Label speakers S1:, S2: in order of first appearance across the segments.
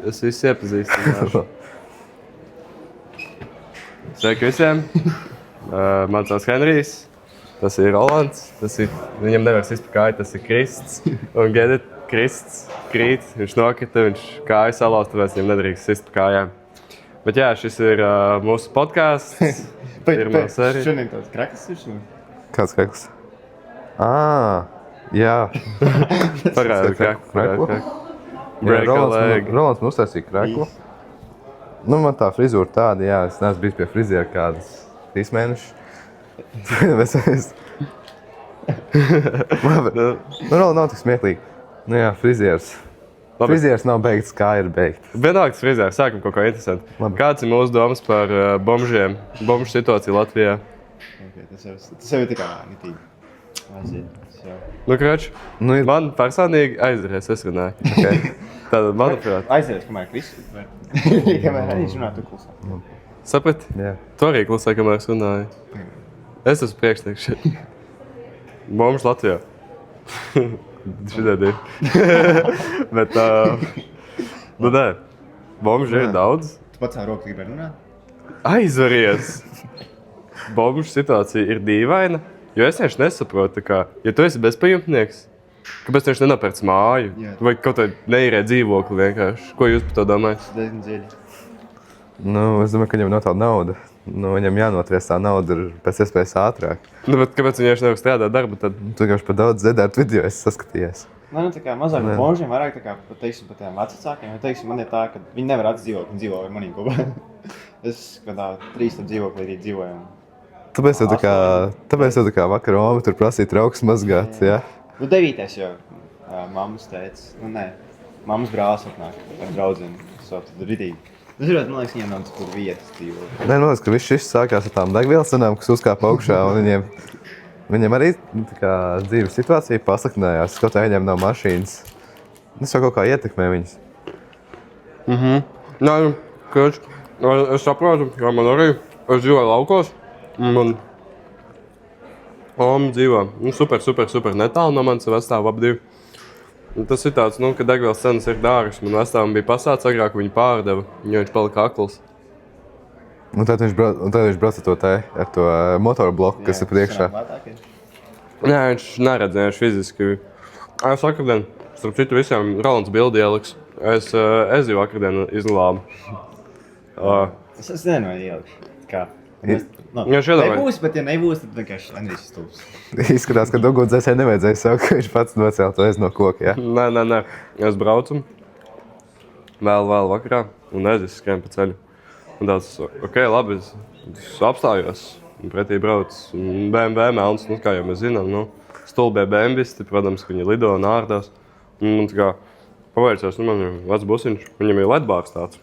S1: es visus iepazīstināšu. Sveiki visiem! Man sauc Henrijs, tas ir Rolands, viņam nevar sist pa kāju, tas ir Krists. Un Gedit, Krists krīt, viņš nokrita, viņš kāju salauz, tāpēc viņam nedrīkst sist pa kājām. Bet jā, šis ir mūsu podcasts. Pirmā sērija.
S2: Šodien tāds krekls ir šodien?
S3: Kāds krekls? Jā.
S1: Parādi kreklu. Break a leg.
S3: Rolands man uztaisīja kreklu. Nu, man tā frizūra tāda, jā, es neesmu bijis pie friziera kādas 3 mēnešus. Labi, nu, nav tik smieklīgi. Nu jā, frizieris. Labi. Frizieris nav beigts, kā ir beigts.
S1: Vienalga tas frizieris, sākam kaut ko interesantu. Labi. Kāds ir mūsu domas par bomžiem, bomžu situāciju Latvijā?
S2: Okay, tas jau ir tā kā mitīgi.
S1: Nu, krač, man personīgi aizdarēs, es runāju. Okay. Tātad, manuprāt...
S2: Aizdarēs, kamēr Kristus var. Kamēr arī runā, tu klusā.
S1: Saprat? Jā. Tu arī klusā, kamēr es runāju. Es esmu priekšnieks šeit. Bomžu Latvijā. Šitādi ir. Bet, nu nē, bomžu ir daudz.
S2: Tu pats ar roku gribēji runāt?
S1: Aizvaries! Bomžu situācija ir dīvaina, jo es vienkārši nesaprotu, kā, ja tu esi bezpajumtnieks, kāpēc tu vienkārši nenopērc māju? Jā. Vai kaut vai neīrē dzīvokli vienkārši? Ko jūs par to domājat?
S2: Tas diezgan dziļi.
S3: Nu, es domāju, ka viņam nav tāda nauda. Nu, viņam jānotries tā nauda pēc iespējas ātrāk.
S1: Nu, bet kāpēc viņš nevar strādāt darbu tad?
S3: Tu vienkārši par daudz dziedātu video esi saskatījies.
S2: Man tā kā mazāk par bomžiem, vairāk tā kā, teiksim, par tiem vecākiem. Teiksim, man ir tā, ka viņi nevar atdzīvot un dzīvo ar maniem kopā. Es kādā 3 dzīvoklī arī dzīvojam.
S3: Tāpēc jau tā kā vakar Oma tur prasīja trauks mazgāt, jā?
S2: Nu, 9. jau mammas teica, nu nē, mammas brālis atnāk ar draudzeni, tad ridīgi. Tas ir, man liekas, viņiem nav tur vietas dzīvo.
S3: Nē, man liekas, ka viss šis sākās ar tām degvielas cenām, kas uzkāpa augšā, un viņiem arī tā kā dzīves situācija pasliktinājās, kaut kā viņiem nav mašīnas. Es jau kaut kā ietekmē viņas.
S1: Nē, kač, es saprotu, jo man arī, es dzīvoju laukos, man Oma dzīvo, super netālu no manis vestāvu ap 2. Tas ir tāds, ka degvielas cenas ir dārgas. Man vestāvam bija pasāds agrāk, viņu pārdeva, jo viņš palika akls.
S3: Un tad viņš brauc ar to motoru bloku, kas ir priekšā.
S1: Nē, viņš neredzēja, viņš fiziski. Es vakardien, starp citu visiem, Rolands bildi ieliks. Es jau vakardien izglābu.
S2: Es nezinu, vai ielikšu. Kā?
S1: Nebūs,
S2: bet ja nebūs, tad vienkārši Andrijs stūps.
S3: Izskatās, ka ugunsdzēsēji nevajadzēja saukt, ka viņš pats nocēla to no koka, jā?
S1: Nē. Es braucu vēl vakarā un es skrienu pa ceļu. Un tāds, labi, es apstājos un pretī brauc BMW melns, kā jau mēs zinām, stulbie BMWisti, protams, ka viņi lido un ārdās. Un tā kā pavērcās, man ir vecs busiņš, viņam ir ledbārs tāds.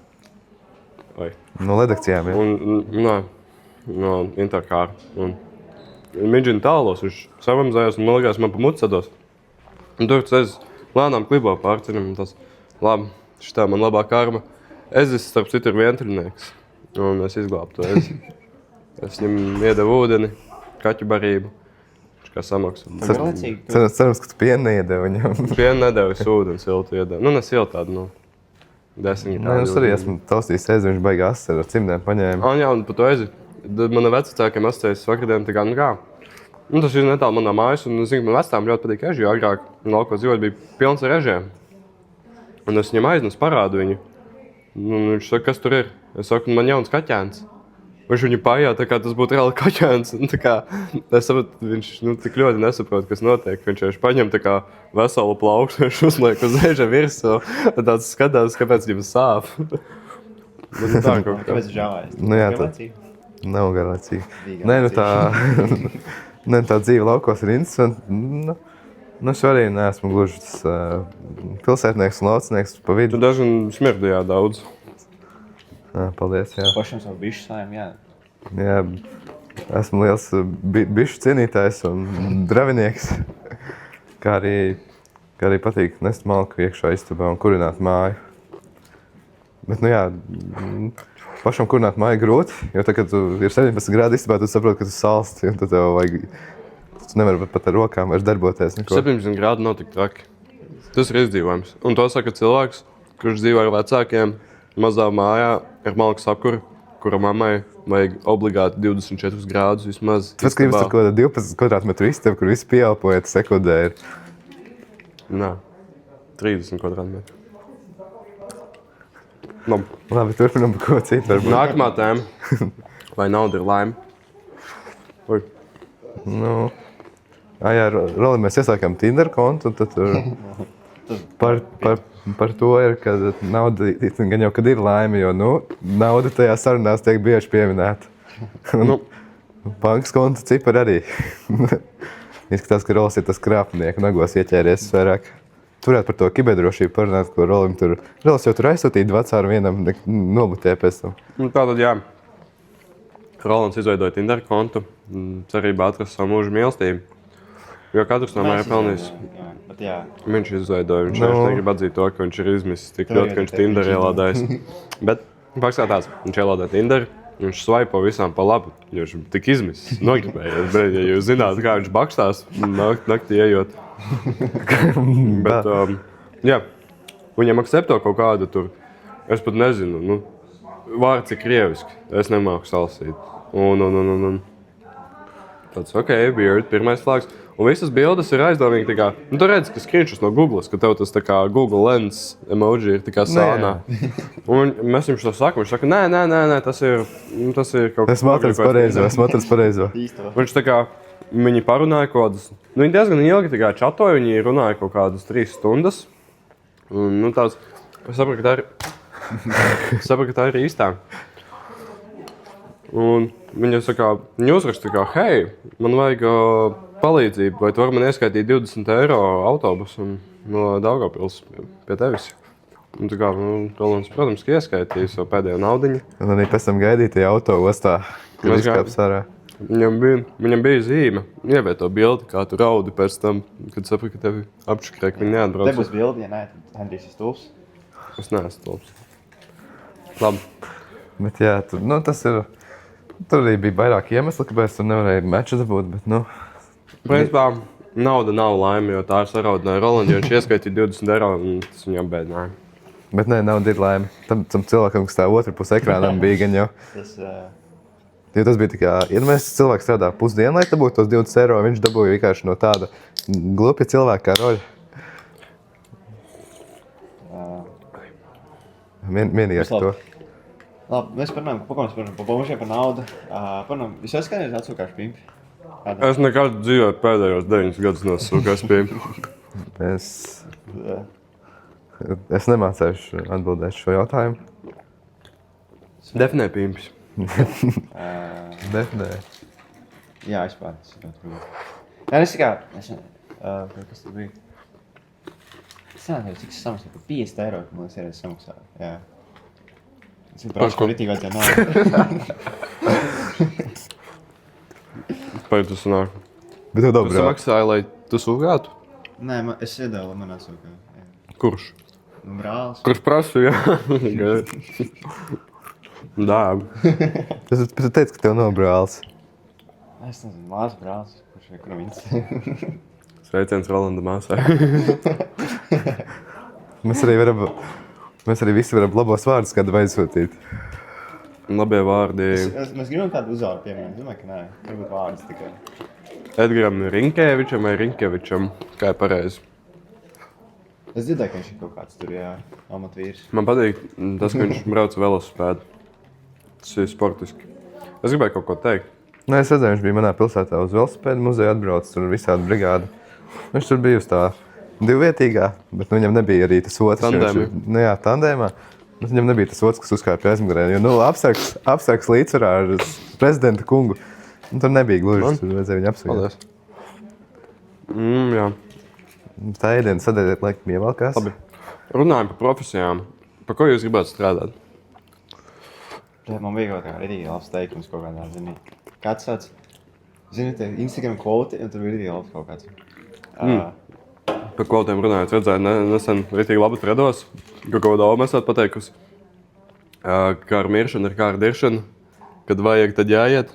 S3: No ledakcijām, jā?
S1: No interkāra. Midžina tālos, viņš savamzājās un man likās man pa muti sados. Un tur es lēnām klibo pārceļam un tas, labi, šitā man labā karma. Ezis, starp citu, ir vientuļnieks. Un es izglābu to ezi. Es viņam iedevu ūdeni, kaķu barību. Viņš kā samaksu.
S3: Cerams, ka tu pienu neiedevi viņam.
S1: Pienu nedevu, es ūdeni siltu iedevu. Nu, ne siltu tādu, 10
S3: tādu. Es arī esmu taustījis ezi, viņš baigās ar cimdēm paņēma.
S1: Jā, un par to ezi. Mana vecākiem asociējas vakardien, tā kā, tas ir netālu manā mājas, un es zinu, ka man vecām ļoti patīk eži, jo agrāk laukos dzīvot bija pilns ar ežiem. Un es viņam aiznesu parādu viņu. Un viņš saka, kas tur ir? Es saku, man jauns kaķēns. Viņš viņu pājā, tā kā tas būtu reāli kaķēns. Un tā kā, es saprotu, viņš tik ļoti nesaprot, kas notiek. Viņš paņem tā kā veselu plaukšu, viņš uzliek uz eža virsū. Tāds skatās, kāpēc viņam sāp.
S2: Kāpēc žāvājas?
S3: Nav garācija. Nē, tā dzīve laukos ir interesanti. Es arī neesmu gluži pilsētnieks un laucinieks pa vidu.
S1: Tu dažan smirdījā daudz.
S3: Paldies, jā.
S2: Pašam savu bišu sājam, jā.
S3: Jā, esmu liels bišu cienītājs un dravinieks. Kā arī patīk nest malku iekšā istabā un kurināt māju. Bet, pašam kurināt māju grūti, jo tad, kad tu ir 17 grādi istabā, tu saproti, ka tu salsti, un tad tev vajag, tu nevari pat ar rokām vairs darboties.
S1: 17 grādi nav tik traki. Tas ir izdzīvojums. Un to saka cilvēks, kurš dzīvo ar vecākiem, mazā mājā ar malkas apkuru, kura mammai vajag obligāti 24 grādus vismaz.
S3: Tas, ka jums ir kaut kāda 12 kvadrātmetru istaba, kur viss pieelpojat sekundē ir.
S1: Nā, 30 kvadrātmetru. Nu,
S3: Labi, turpinam par ko citu varbūt.
S1: nākamā tēma. Vai nauda ir laime? Oi.
S3: Nu, jā, Roli, mēs iesākām Tinder kontu, un tad tur par to ir, ka nauda, gan jau, kad ir laime, jo, nauda tajā sarunās tiek bieži pieminēta.
S1: Nu,
S3: Bankas konta cipari arī. Izskatās, ka Rolis ir tas krāpnieku nagos ieķēries vairāk. Turēt par to kiberdrošību parunāt, ko Rolim tur... Rolis jau tur aizsūtīja vecāru vienam nobutē pēc tam.
S1: nu tātad, jā. Rolands izveidoja Tinder kontu, cerībā atrast savu mūžu mīlestību. Jo katrs no mājā pelnījis.
S2: Jā, bet jā.
S1: Viņš izveidoja, viņš vairs negrib atzīt to, ka viņš ir izmisis tik ļoti, ka viņš Tinder ielādājis. Bet fakts kā tāds, viņš ielādāja Tinder, viņš svaipo visām pa labu, jo viņš tik izmisis, nogribējies. Bet, ja jūs zināt, kā viņš bakstās naktī ejot. Bet, jā, viņam akcepto kaut kādu tur, es pat nezinu, vārds ir krieviski, es nemāku salasīt. Un. Tāds, ok, weird, pirmais flāgs. Un visas bildes ir aizdomīgi tā kā, tu redzi, ka skrienšus no Googles, ka tev tas tā kā Google Lens emoji ir tā kā sānā. Un mēs jums to sakam, viņš saka, nē, tas ir kaut kas.
S3: Esmu atrads pareizo.
S2: Īsto.
S1: Viņš tā kā, viņi parunāja kaut kādas, viņi diezgan ilgi tā kā čatoja, viņi runāja kaut kādas 3 stundas. Un, tāds, es sapratu, ka tā ir īstā. Un viņa saka, viņa uzraksta tā kā, hei, man vajag palīdzību, vai tu vari man ieskaitīt 20 eiro autobusu no Daugavpils pie tevis? Un tā kā, Rolands, protams, ka ieskaitīja savu pēdējo naudiņu.
S3: Un arī pēc tam gaidīja tie auto ostā, kad
S1: Mēs
S3: izkāps ārā.
S1: Viņam bija zīme, ievieto bildi, kā tu raudi pēc tam, kad saprati, ka tevi apšakrē, ka viņi neatbrauc.
S2: Te būs bildi, ja nē, tad Hendrijs ir stulbs.
S1: Es neesmu stulbs. Labi.
S3: Bet jā, tas ir... Tur arī bija vairāk iemesli, kāpēc tur nevarēja meču dabūt, bet
S1: Principā, nauda nav laime, jo tā ir saraudināja Rolandu, jo viņš ieskaitīja 20 eiro un tas viņam bēdināja.
S3: Bet nē, nauda ir laime. Tam cilvēkam, kas tā otra pus ekrānam bija gan jau. Jo tas bija tā kā, ja mēs cilvēks strādā pusdienu, lai dabūtu tos 20 eiro, viņš dabūja vienkārši no tāda glupja cilvēka kā Roļa. Vienīgāk to.
S2: Labi, mēs parunājam, par pomošiem, par naudu. Jūs esat kādreiz atsūkājuši pimpi?
S1: Es nekad dzīvoju pēdējos 9 gadus nosūkās pie.
S3: Es nemācēšu atbildēt šo jautājumu.
S1: Definē pimpis.
S3: Definē.
S2: Jā, es pats. Jā, es kā, kas tur bija? Es nezinu, cik es samaksāju, par 50 eiro, ka man es samaksāju. Jā. Es prašu, ka ritīgi vajadzēja naudu.
S1: Pēc tu sanāk.
S3: Bet tev
S1: Tu
S3: dobrā.
S1: samaksāji, lai tu sūkātu?
S2: Nē, es iedevu, lai man atsūkā.
S1: Kurš?
S2: Brālis.
S1: Kurš prasa, jā? Dāb.
S3: Tu teici, ka tev nav brālis.
S2: Es nezinu, māsas brālis, kurš ir kravīns.
S1: Sveiciens Rolanda māsai.
S3: Mēs arī visi varam labos vārdus kādu aizsūtīt.
S1: Labie vārdi
S2: Mēs gribam kādu uzvārdu pieminēt. Es domāju, ka nē. Varbūt vārdus tikai.
S1: Edgaram Rinkēvičam vai Rinkevičam, kā ir pareizi.
S2: Es dzirdēju, ka viņš ir kaut kāds tur, jā, amatvīrs.
S1: Man patīk tas, ka viņš brauc velosipēdu. Tas ir sportiski. Es gribēju kaut ko teikt.
S3: Nē, es redzēju, viņš bija manā pilsētā uz velosipēdu muzeju atbraucis, tur visādi brigādi. Viņš tur bija uz tā divvietīgā, bet viņam nebija arī tas otrs.
S1: Tandēmī.
S3: Jā, tandēmā. Bet viņam nebija tas otrs, kas uzkāpja aizmugurē, jo apsargs līdzsvarā ar prezidenta kungu. Un tur nebija gluži, tur vajadzēja viņu apsargāt.
S1: Paldies. Jā.
S3: Tā ēdiena sadēļiet laikam ievalkās.
S1: Labi. Runājam par profesijām. Par ko jūs gribētu strādāt?
S2: Man bija kaut kā rītīgi labs teikums kaut kādā, zini. Kāds tāds, zini, te Instagram kvoti, un tur bija rītīgi labs kaut kāds.
S1: Par kvotiem runājot, redzēju, nesen rītīgi labi atrados, ka kaut daudz esat pateikusi. Kā ar miršanu ir kā ar diršanu, kad vajag, tad jāiet.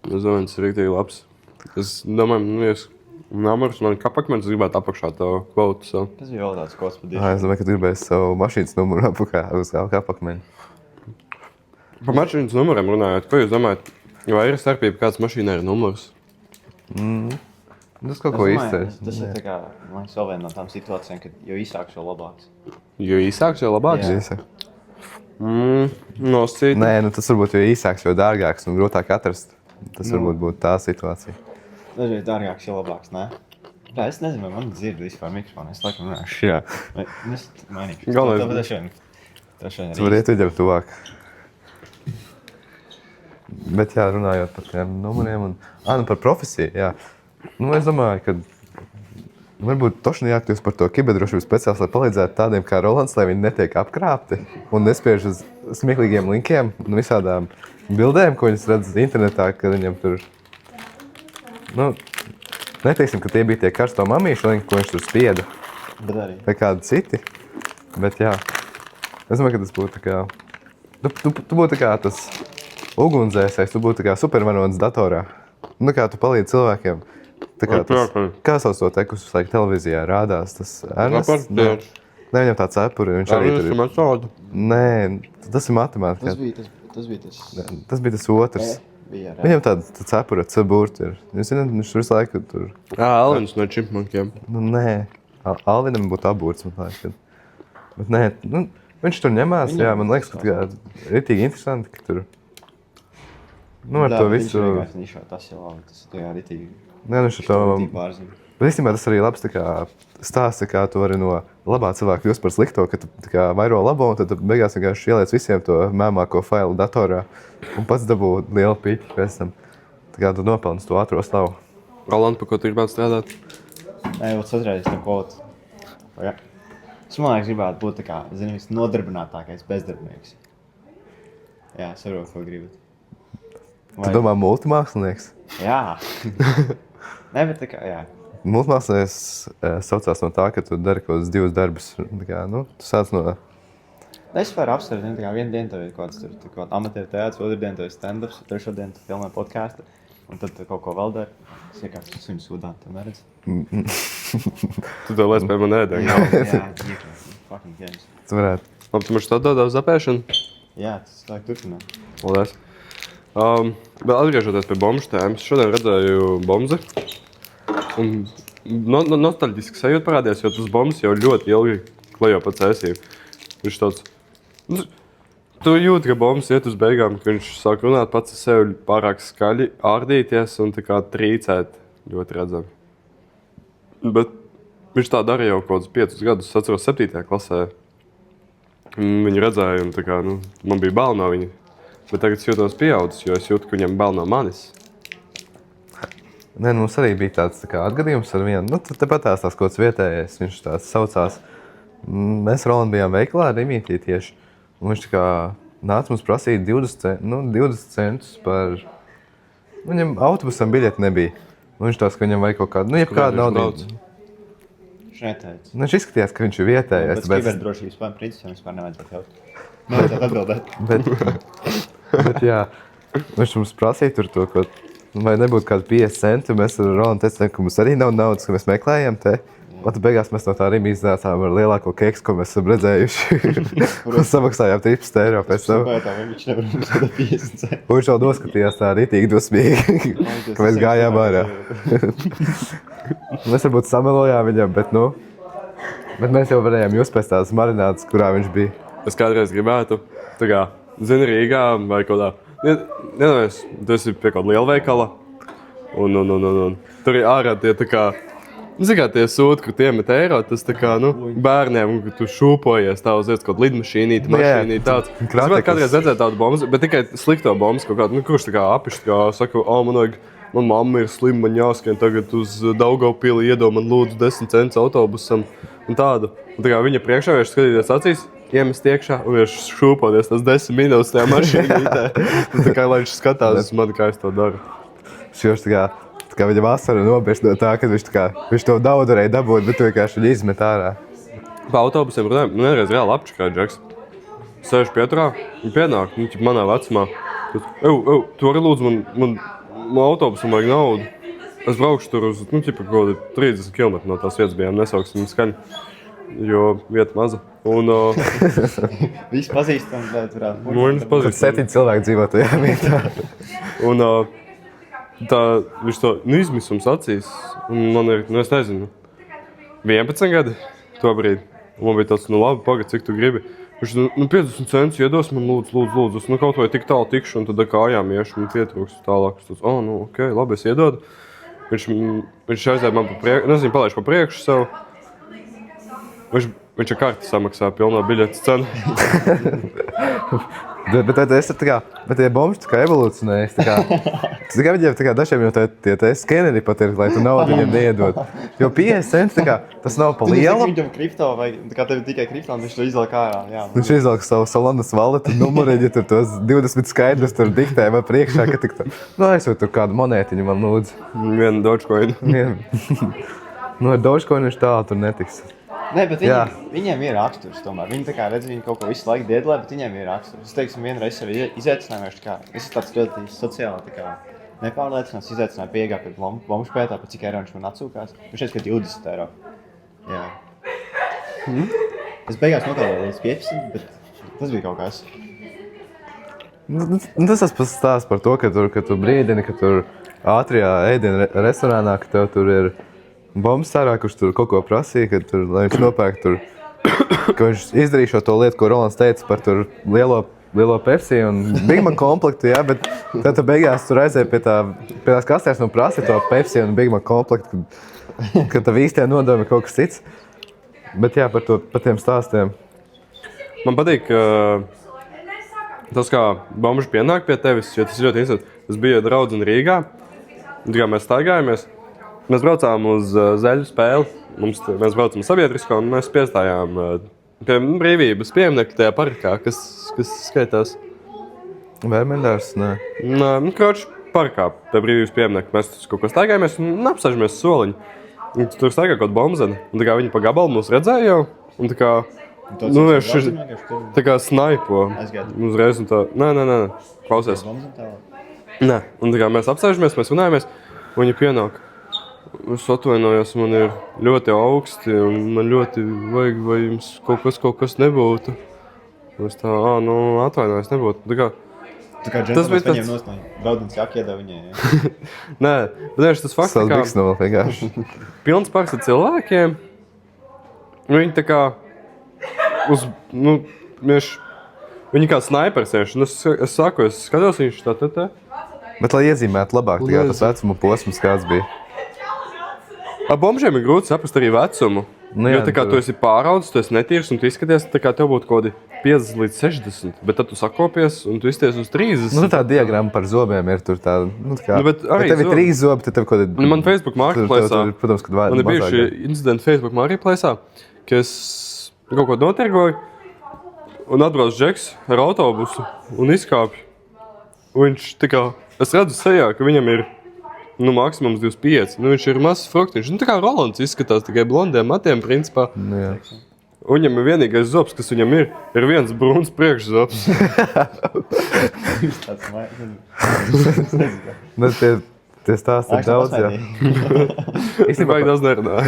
S1: Es domāju, tas ir rītīgi labs. Es domāju, jūs Numurs man kapakmens gribētu apakšā to kvotu savu.
S2: Tas bija vēl tāds kods par
S3: Es domāju, ka tu gribēsi savu mašīnas numuru apakā uz apakmeņa.
S1: Par mašīnas numuriem runājot, ko jūs domājat? Vai ir starpība, kāds mašīnai ir numurs?
S3: Tas kaut ko izceļ.
S2: Tas ir tā kā, man liekas, vēl viena no tām situācijām, kad jo īsāks, jo labāks.
S1: Jo īsāks, jo labāks?
S2: Jā.
S1: Noscīt.
S3: Nē, nu tas varbūt jo īsāks, jo dārgāks un grūtāk atrast. Tas varbūt būtu tā situācija.
S2: Dažreiz dārgāks, jo labāks, nē? Jā, es nezinu, vai man dzird vispār mikrofonu. Es laikam runāju šajā. Es mainīšu.
S1: Galvenais.
S3: Tu vari iet viņam tuvāk. Bet jā, runājot par tiem numuriem un... nu par profesiju, jā. Nu, es domāju, ka varbūt tošni jākļūst par to kiberdrošības speciālistu, lai palīdzētu tādiem kā Rolands, lai viņi netiek apkrāpti un nespiež uz smieklīgiem linkiem un visādām bildēm, ko viņas redz internetā, kad viņam tur... Nu, neteiksim, ka tie bija tie karsto mamīšu linki, ko viņš tur spieda.
S2: Bet arī.
S3: Vai kādi citi. Bet jā, es domāju, ka tas būtu tā kā... Tu būtu tā kā tas ugunsdzēsējs, tu būtu tā kā supervaronis datorā. Nu kā tu palīdzi cilvēkiem. Tā kā tas, kā sauc to te, kas visu laiku televīzijā rādās, tas Ernests? Ne, viņam tā cepuri, viņš arī tur ir.
S1: Metodu.
S3: Nē, tas ir matemātika. Tas bija tas otrs. Viņam tāda cepura, ceburti ir. Jūs zināt, viņš visu laiku tur...
S1: Alvins no Chipmunkiem.
S3: Nu, nē. Alvinam būtu aburts, man liekas. Bet nē, nu, viņš tur ņemās, jā, man liekas, ka ritīgi interesanti, ka tur... Nu, ar to visu...
S2: Tas ir labi, tas ir tajā ritīgi.
S3: Jā, viņš ar to... Bet īstenībā tas arī labs tā kā stāsts, kā tu vari no labā cilvēka kļūst par slikto, ka tu tā kā vairo labo un tad tu beigās vienkārši ieliec visiem to mēmāko failu datorā un pats dabū lielu piķi pēc tam. Tā kā tu nopelni to ātro slavu.
S1: Roland, pa ko tu gribētu strādāt?
S2: Nē, vēl sazrādīs to kodu. Es man liekas gribētu būt tā kā, zinu, nodarbinātākais bezdarbnieks. Jā, saprotu, ko gribat.
S3: Tu domā multimākslinieks?
S2: Jā. Nē, bet tā kā, jā.
S3: Multimākslinieks saucās no tā, ka tu dari kaut kādus divus darbus. Tā kā, nu, tu sāc no...
S2: Es varu apsvērt, tā kā vienu dienu tev ir kaut kāds amatieru teātris, otru dienu tev ir stand-ups, trešo dienu tu filmē podcastu, un tad tu kaut ko vēl dari. Es vienkārši uz viņu sūdām, tu neredz.
S1: Tu to lēs pie man ēdēm.
S2: Jā, fucking games.
S3: Tu varētu...
S1: Labi, tu man šitā dodā uz zapēšanu?
S2: Jā, tas tā turpināt.
S1: Paldies. Vēl atgriežoties pie bomžu tēmas, šodien redzēju bomzi. Un nostalģiski sajūta parādījās, jo tas bombs jau ļoti ilgi klejo pa cēsību. Viņš tāds... Tu jūti, ka bombs iet uz beigām, ka viņš sāk runāt pats ar sevi pārāk skaļi, ārdīties un tā kā trīcēt ļoti redzami. Bet viņš tā darīja jau kaut kādus 5 gadus, es atceros 7. klasē. Viņu redzēju un tā kā, nu, man bija bail no viņa. Bet tagad es jūtos pieaudzis, jo es jūtu, ka viņam bail no manis.
S3: Nē, mums arī bija tāds tā kā atgadījums ar vienu. Nu, tepat tās kaut kāds vietējais, viņš tāds saucās. Mēs Roland bijām veikalā ar Rimītī tieši. Un viņš tā kā nāca mums prasīt 20 centus par... Viņam autobusam biļeti nebija. Un viņš tās, ka viņam vajag kaut kādu, jebkādu naudu.
S2: Viņš neteica.
S3: Viņš izskatījās, ka viņš ir vietējais.
S2: Bet kiberdrošības principiem vispār nevajadzētu jaut. Nevajadzētu atbildēt.
S3: Bet jā, viņš mums prasīja tur to, ko... Vai nebūtu kādi 50 centi, mēs ar Rolandu teicām, ka mums arī nav naudas, ka mēs meklējam te. Un tad beigās mēs no tā Rimi iznācām ar lielāko keksu, ko mēs esam redzējuši. Un samaksājām 13 eiro pēc tam.
S2: Viņš nevar mums dot 50 centi.
S3: Un viņš jau noskatījās tā ritīgi dusmīgi, ka mēs gājām ārā. Mēs varbūt samelojām viņam, bet nu... Bet mēs jau varējām just pēc tās marinātas, kurā viņš bija.
S1: Es kādreiz gribētu, tā kā, zini, Rīgā vai kaut kā... Nedomājies, tu esi pie kaut lielveikala, un tur ir ārā tie tā kā, zini kā tie sūti, kur tiemet eiro, tas tā kā, nu, bērniem, un tu šūpojies tā uz vietas kaut lidmašīnīti, mašīnīti tāds. Es vēl kādreiz redzēju tādu bombu, bet tikai slikto bombas kaut kādu, nu, kurš tā kā apišķi, kā saka, man mamma ir slima, man jāskrien tagad uz Daugavpili, iedod man lūdzu 10 centus autobusam un tādu. Un tā kā viņa priekšā viņš skatīties acīs, iemest iekšā un viņš šūpoties tās 10 minūtes tajā mašīnītē. Tā kā, lai viņš skatās uz mani, kā es to daru.
S3: Šos tā kā viņa vasara nobiež no tā, ka viņš to daudz varēja dabūt, bet vienkārši viņa izmet ārā.
S1: Pa autobusiem runājam, nu vienreiz reāli apčakā Džeks. Sēž pieturā, viņa pienāk, nu, manā vecumā. Tu vari lūdzu, man autobusam vajag naudu. Es braukšu tur uz, ķipa, kaut 30 km no tās vietas bijām, nesauksim skaņu, jo vieta maza. Un,
S2: Visi pazīstam, bet varētu būt.
S1: Viņš
S3: Tur
S1: pazīstam.
S3: 7 cilvēki dzīvo tajā vietā.
S1: Un tā, viņš to izmisums acīs, un man ir, es nezinu, 11 gadi to brīdi. Un man bija tāds, labi, pagad, cik tu gribi. Viņš, 50 centus iedos man, lūdzu, es kaut vai tik tālu tikšu, un tad ar kājām iešu, un pietrūks tālāk. Es tāds, ok, labi, es iedodu. Viņš aizēja man pa priekšu, nezinu, palaiž pa priekšu sev. Viņš ar karti samaksā pilnā biļetes cenu.
S3: Bet tas ir tā kā, bet tie bomži tā kā evolūcionējas, tā kā, viņiem tā kā dažiem jau tie skeneri pat ir, lai tu naudu viņiem neiedod. Jo 50 centi, tā kā, tas nav pa lielu.
S2: Viņam kripto, vai tā kā tev tikai kripto, un viņš to izvelk ārā, jā.
S3: Viņš izvelk savu Solanas valetu numuru, ja tur tos 20 skaidrus tur diktē vai priekšā, ka tik tā, aizsūt tur kādu monētiņu man lūdzu.
S1: Vienu Dogecoin.
S3: Ar Dogecoin viņš tālu tur netiks.
S2: Nē, bet viņiem ir raksturs tomēr. Viņi tā kā redz, viņi kaut ko visu laiku diedlē, bet viņiem ir raksturs. Es teiksim, vienreiz sevi izaicināju, tā kā, es esmu tāds ļoti sociāli, tā kā, nepārliecināts, izaicināju piegāt pie bombu pētā, pa cik eiro viņš man atsūkās. Viņš teica, ka 20 eiro. Jā. Es beigās nokalēju līdz 15, bet tas bija kaut kas.
S3: Tas stāsts par to, ka tu brīdini, ka tur ātrijā ēdienu restorānā, ka tev tur ir bombas sārā, kurš tur kaut ko prasīja, ka tur, lai viņš nopērk tur, ka viņš izdarīja šo to lietu, ko Rolands teica par tur lielo Pepsi un Big Mac komplektu, jā, bet tad tu beigās tur aizēja pie tās kastēs un prasīja to Pepsi un Big Mac komplektu, ka tav īstajā nodomē kaut kas cits. Bet jā, par tiem stāstiem.
S1: Man patīk tas, kā bomži pienāk pie tevis, jo tas ir ļoti interesanti. Es biju draudzene Rīgā, un kā mēs staigājāmies. Mēs braucām uz zeļu spēli, mēs braucam sabiedrisko un mēs piestājām pie brīvības pieminekļa tajā parkā, kas skaitās.
S3: Vērmendārs, nē.
S1: Kroč, parkā pie brīvības pieminekļa. Mēs kaut ko staigājamies un apsēžamies soliņu. Un tur staigā kaut bomzene. Un tā kā viņi pa gabalu mūs redzēja jau. Un tā kā, tā kā snaipo. Uzreiz un tā, nē, klausies. Nē, un tā kā mēs apsēžamies, mēs runājamies, un viņi pienāk. Es atvainojos, man ir ļoti augsti un man ļoti vajag, vai jums kaut kas nebūtu. Un es tā, atvainojos, nebūtu.
S2: Tā kā džentlmenis viņiem nostāja, draudins jākiedā viņiem, jā.
S1: Nē, bet tas fakts,
S3: Savs biks nav vienkārši.
S1: Pilns parks ar cilvēkiem. Viņi tā kā, viņi kā snaipers vienkārši. Es saku, es skatos, viņš tā.
S3: Bet lai iezīmētu labāk, tā kā tas vecuma posms kāds bija.
S1: Ar bombžiem ir grūti saprast arī vecumu.
S3: Jā,
S1: jo tā kā tu esi pāraudzis, tu esi netīrs un tu izskaties, tā kā tev būtu kaut kādi 50 līdz 60. Bet tad tu sakopies un tu izties uz 30.
S3: Tā diagramma par zobiem ir tur tā, kā.
S1: Bet arī
S3: tev ir 3 zobi, tad tev kaut kādi.
S1: Man Facebook marketplace'ā,
S3: protams, kad vajag.
S1: man ir bijuši incidenti Facebook marketplace'ā, ka es kaut ko notirgoju un atbrauc Džeks ar autobusu un izkāpju. Un viņš tā kā, es redzu sejā, ka viņam ir maksimums 25. Viņš ir mazs fruktiņš. Tā kā Rolands izskatās tikai blondiem matiem, principā.
S3: Jā.
S1: Un viņam ir vienīgais zobs, kas viņam ir viens brūns priekšzobs.
S3: Tie stāsti ir daudz, jā.
S1: Īstenībā vajag daudz nerunā.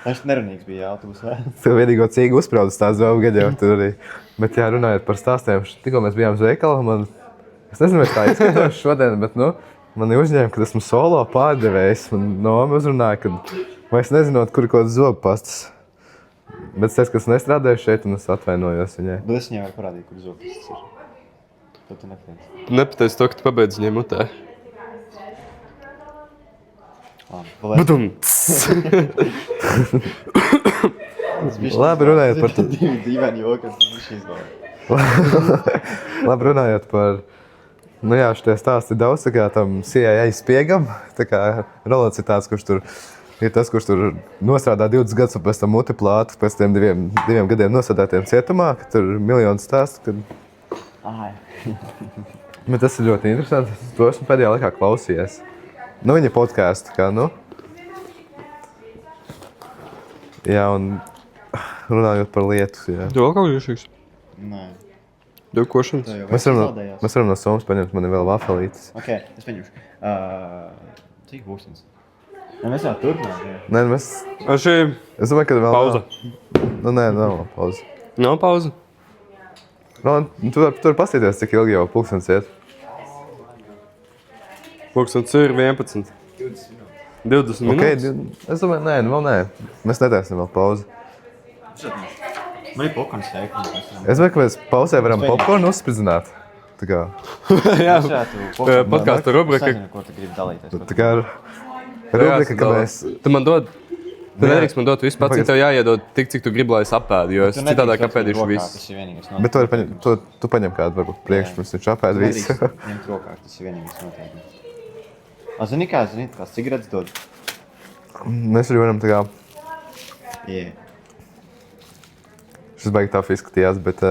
S2: Viņš nerunīgs bija autobusā.
S3: Tev vienīgo cīgu uzspraudus tās zobu gadi jau tur arī. Bet jā, runājot par stāstiem, tikko mēs bijām uz veikalu, es nezinu, vai tā izskatos šodien, bet, mani uzņēma, kad esmu solo pārdevējs. Man Noma uzrunāja, ka es nezinot, kur ir kaut kāds zobu pastas. Bet es teicu, ka es nestrādāju šeit, un es atvainojos viņai.
S2: Bet es viņai varu parādīt, kur zobu pastas ir. Tad tu nepateici.
S1: Tu nepateici to, ka tu pabeidz viņai mutē. Badum!
S3: Labi, runājot par to.
S2: Dīvaini joki, viņš izvēlē.
S3: Labi, runājot par. Jā, šitie stāsti ir daudz, tā kā tam CIA spiegam. Tā kā Rolands ir tāds, kurš tur nostrādā 20 gadus un pēc tam multiplātu, pēc tiem diviem gadiem nosēdētiem cietumā, ka tur ir miljonu stāstu. Bet tas ir ļoti interesanti. To esmu pēdējā laikā klausījies. Viņa podcastu, kā, Jā, un runājot par lietu, jā.
S1: Tu vēl kaut kā jūšīgs?
S2: Nē.
S1: Tev košanas?
S3: Mēs varam no Somas paņemt, man ir vēl vafelītes.
S2: Ok, es paņemšu. Cik būsnes? Ja mēs varētu turpināt, jā.
S3: Nē, mēs...
S1: Šī
S3: Es domāju, ka vēl
S1: pauze.
S3: Nu, nē, nav pauze.
S1: Nav pauze.
S3: Roland, tu vari paskatīties, cik ilgi jau pulkstens iet.
S1: Pulkstens ir 11. 20 minūtes.
S3: Es domāju, nē, vēl nē. Mēs netaisim vēl pauzi.
S2: Man ir popkorns teikumi.
S3: Es domāju, ka mēs pauzē varam popkornu uzspridzināt. Tā kā...
S1: Jā,
S2: Podkāstu
S1: podkāstu rubrika.
S2: Nezinu, ko tu gribi dalīties.
S3: Tā kā rubrika, ka mēs...
S1: Tu man dod... Tu nedrīkst man dot visu pats, ja tev jāiedod tik, cik tu gribi, lai es apēdu, jo es citādāk apēdīšu visu.
S2: Tas ir vienīgais
S3: Bet tu paņem kādu, varbūt, priekšmums, viņš apēd visu.
S2: Ņemt rokā, tas ir vienīgais noteikums. Zini kā, cigaretes dod?
S3: Mēs arī varam tā kā...
S2: Jā.
S3: Šis baigi tā izskatījās, bet...